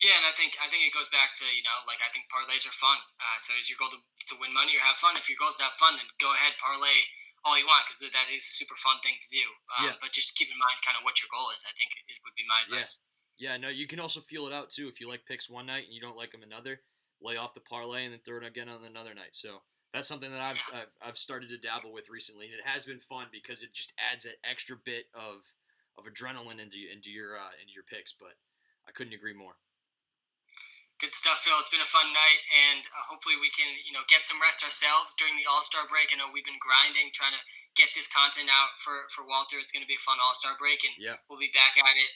Yeah, and I think it goes back to like I think parlays are fun. So is your goal to win money or have fun? If your goal is to have fun, then go ahead parlay all you want because that is a super fun thing to do. Yeah, But just keep in mind kind of what your goal is. I think it would be my yeah, advice. yeah. No, you can also feel it out too. If you like picks one night and you don't like them another, lay off the parlay and then throw it again on another night. So that's something that I've, Yeah. I've I've started to dabble with recently, and it has been fun because it just adds that extra bit of adrenaline into your picks. But I couldn't agree more. Good stuff, Phil. It's been a fun night, and hopefully we can, get some rest ourselves during the All Star break. I know we've been grinding, trying to get this content out for Walter. It's going to be a fun All Star break, and Yeah, we'll be back at it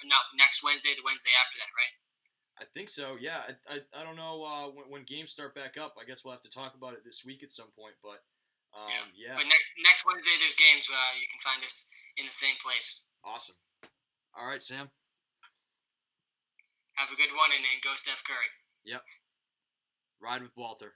not next Wednesday, the Wednesday after that, right? I think so. Yeah, I don't know when games start back up. I guess we'll have to talk about it this week at some point. But Yeah. yeah, But next Wednesday, there's games. You can find us in the same place. awesome. All right, Sam. Have a good one, and go Steph Curry. Yep. Ride with Walter.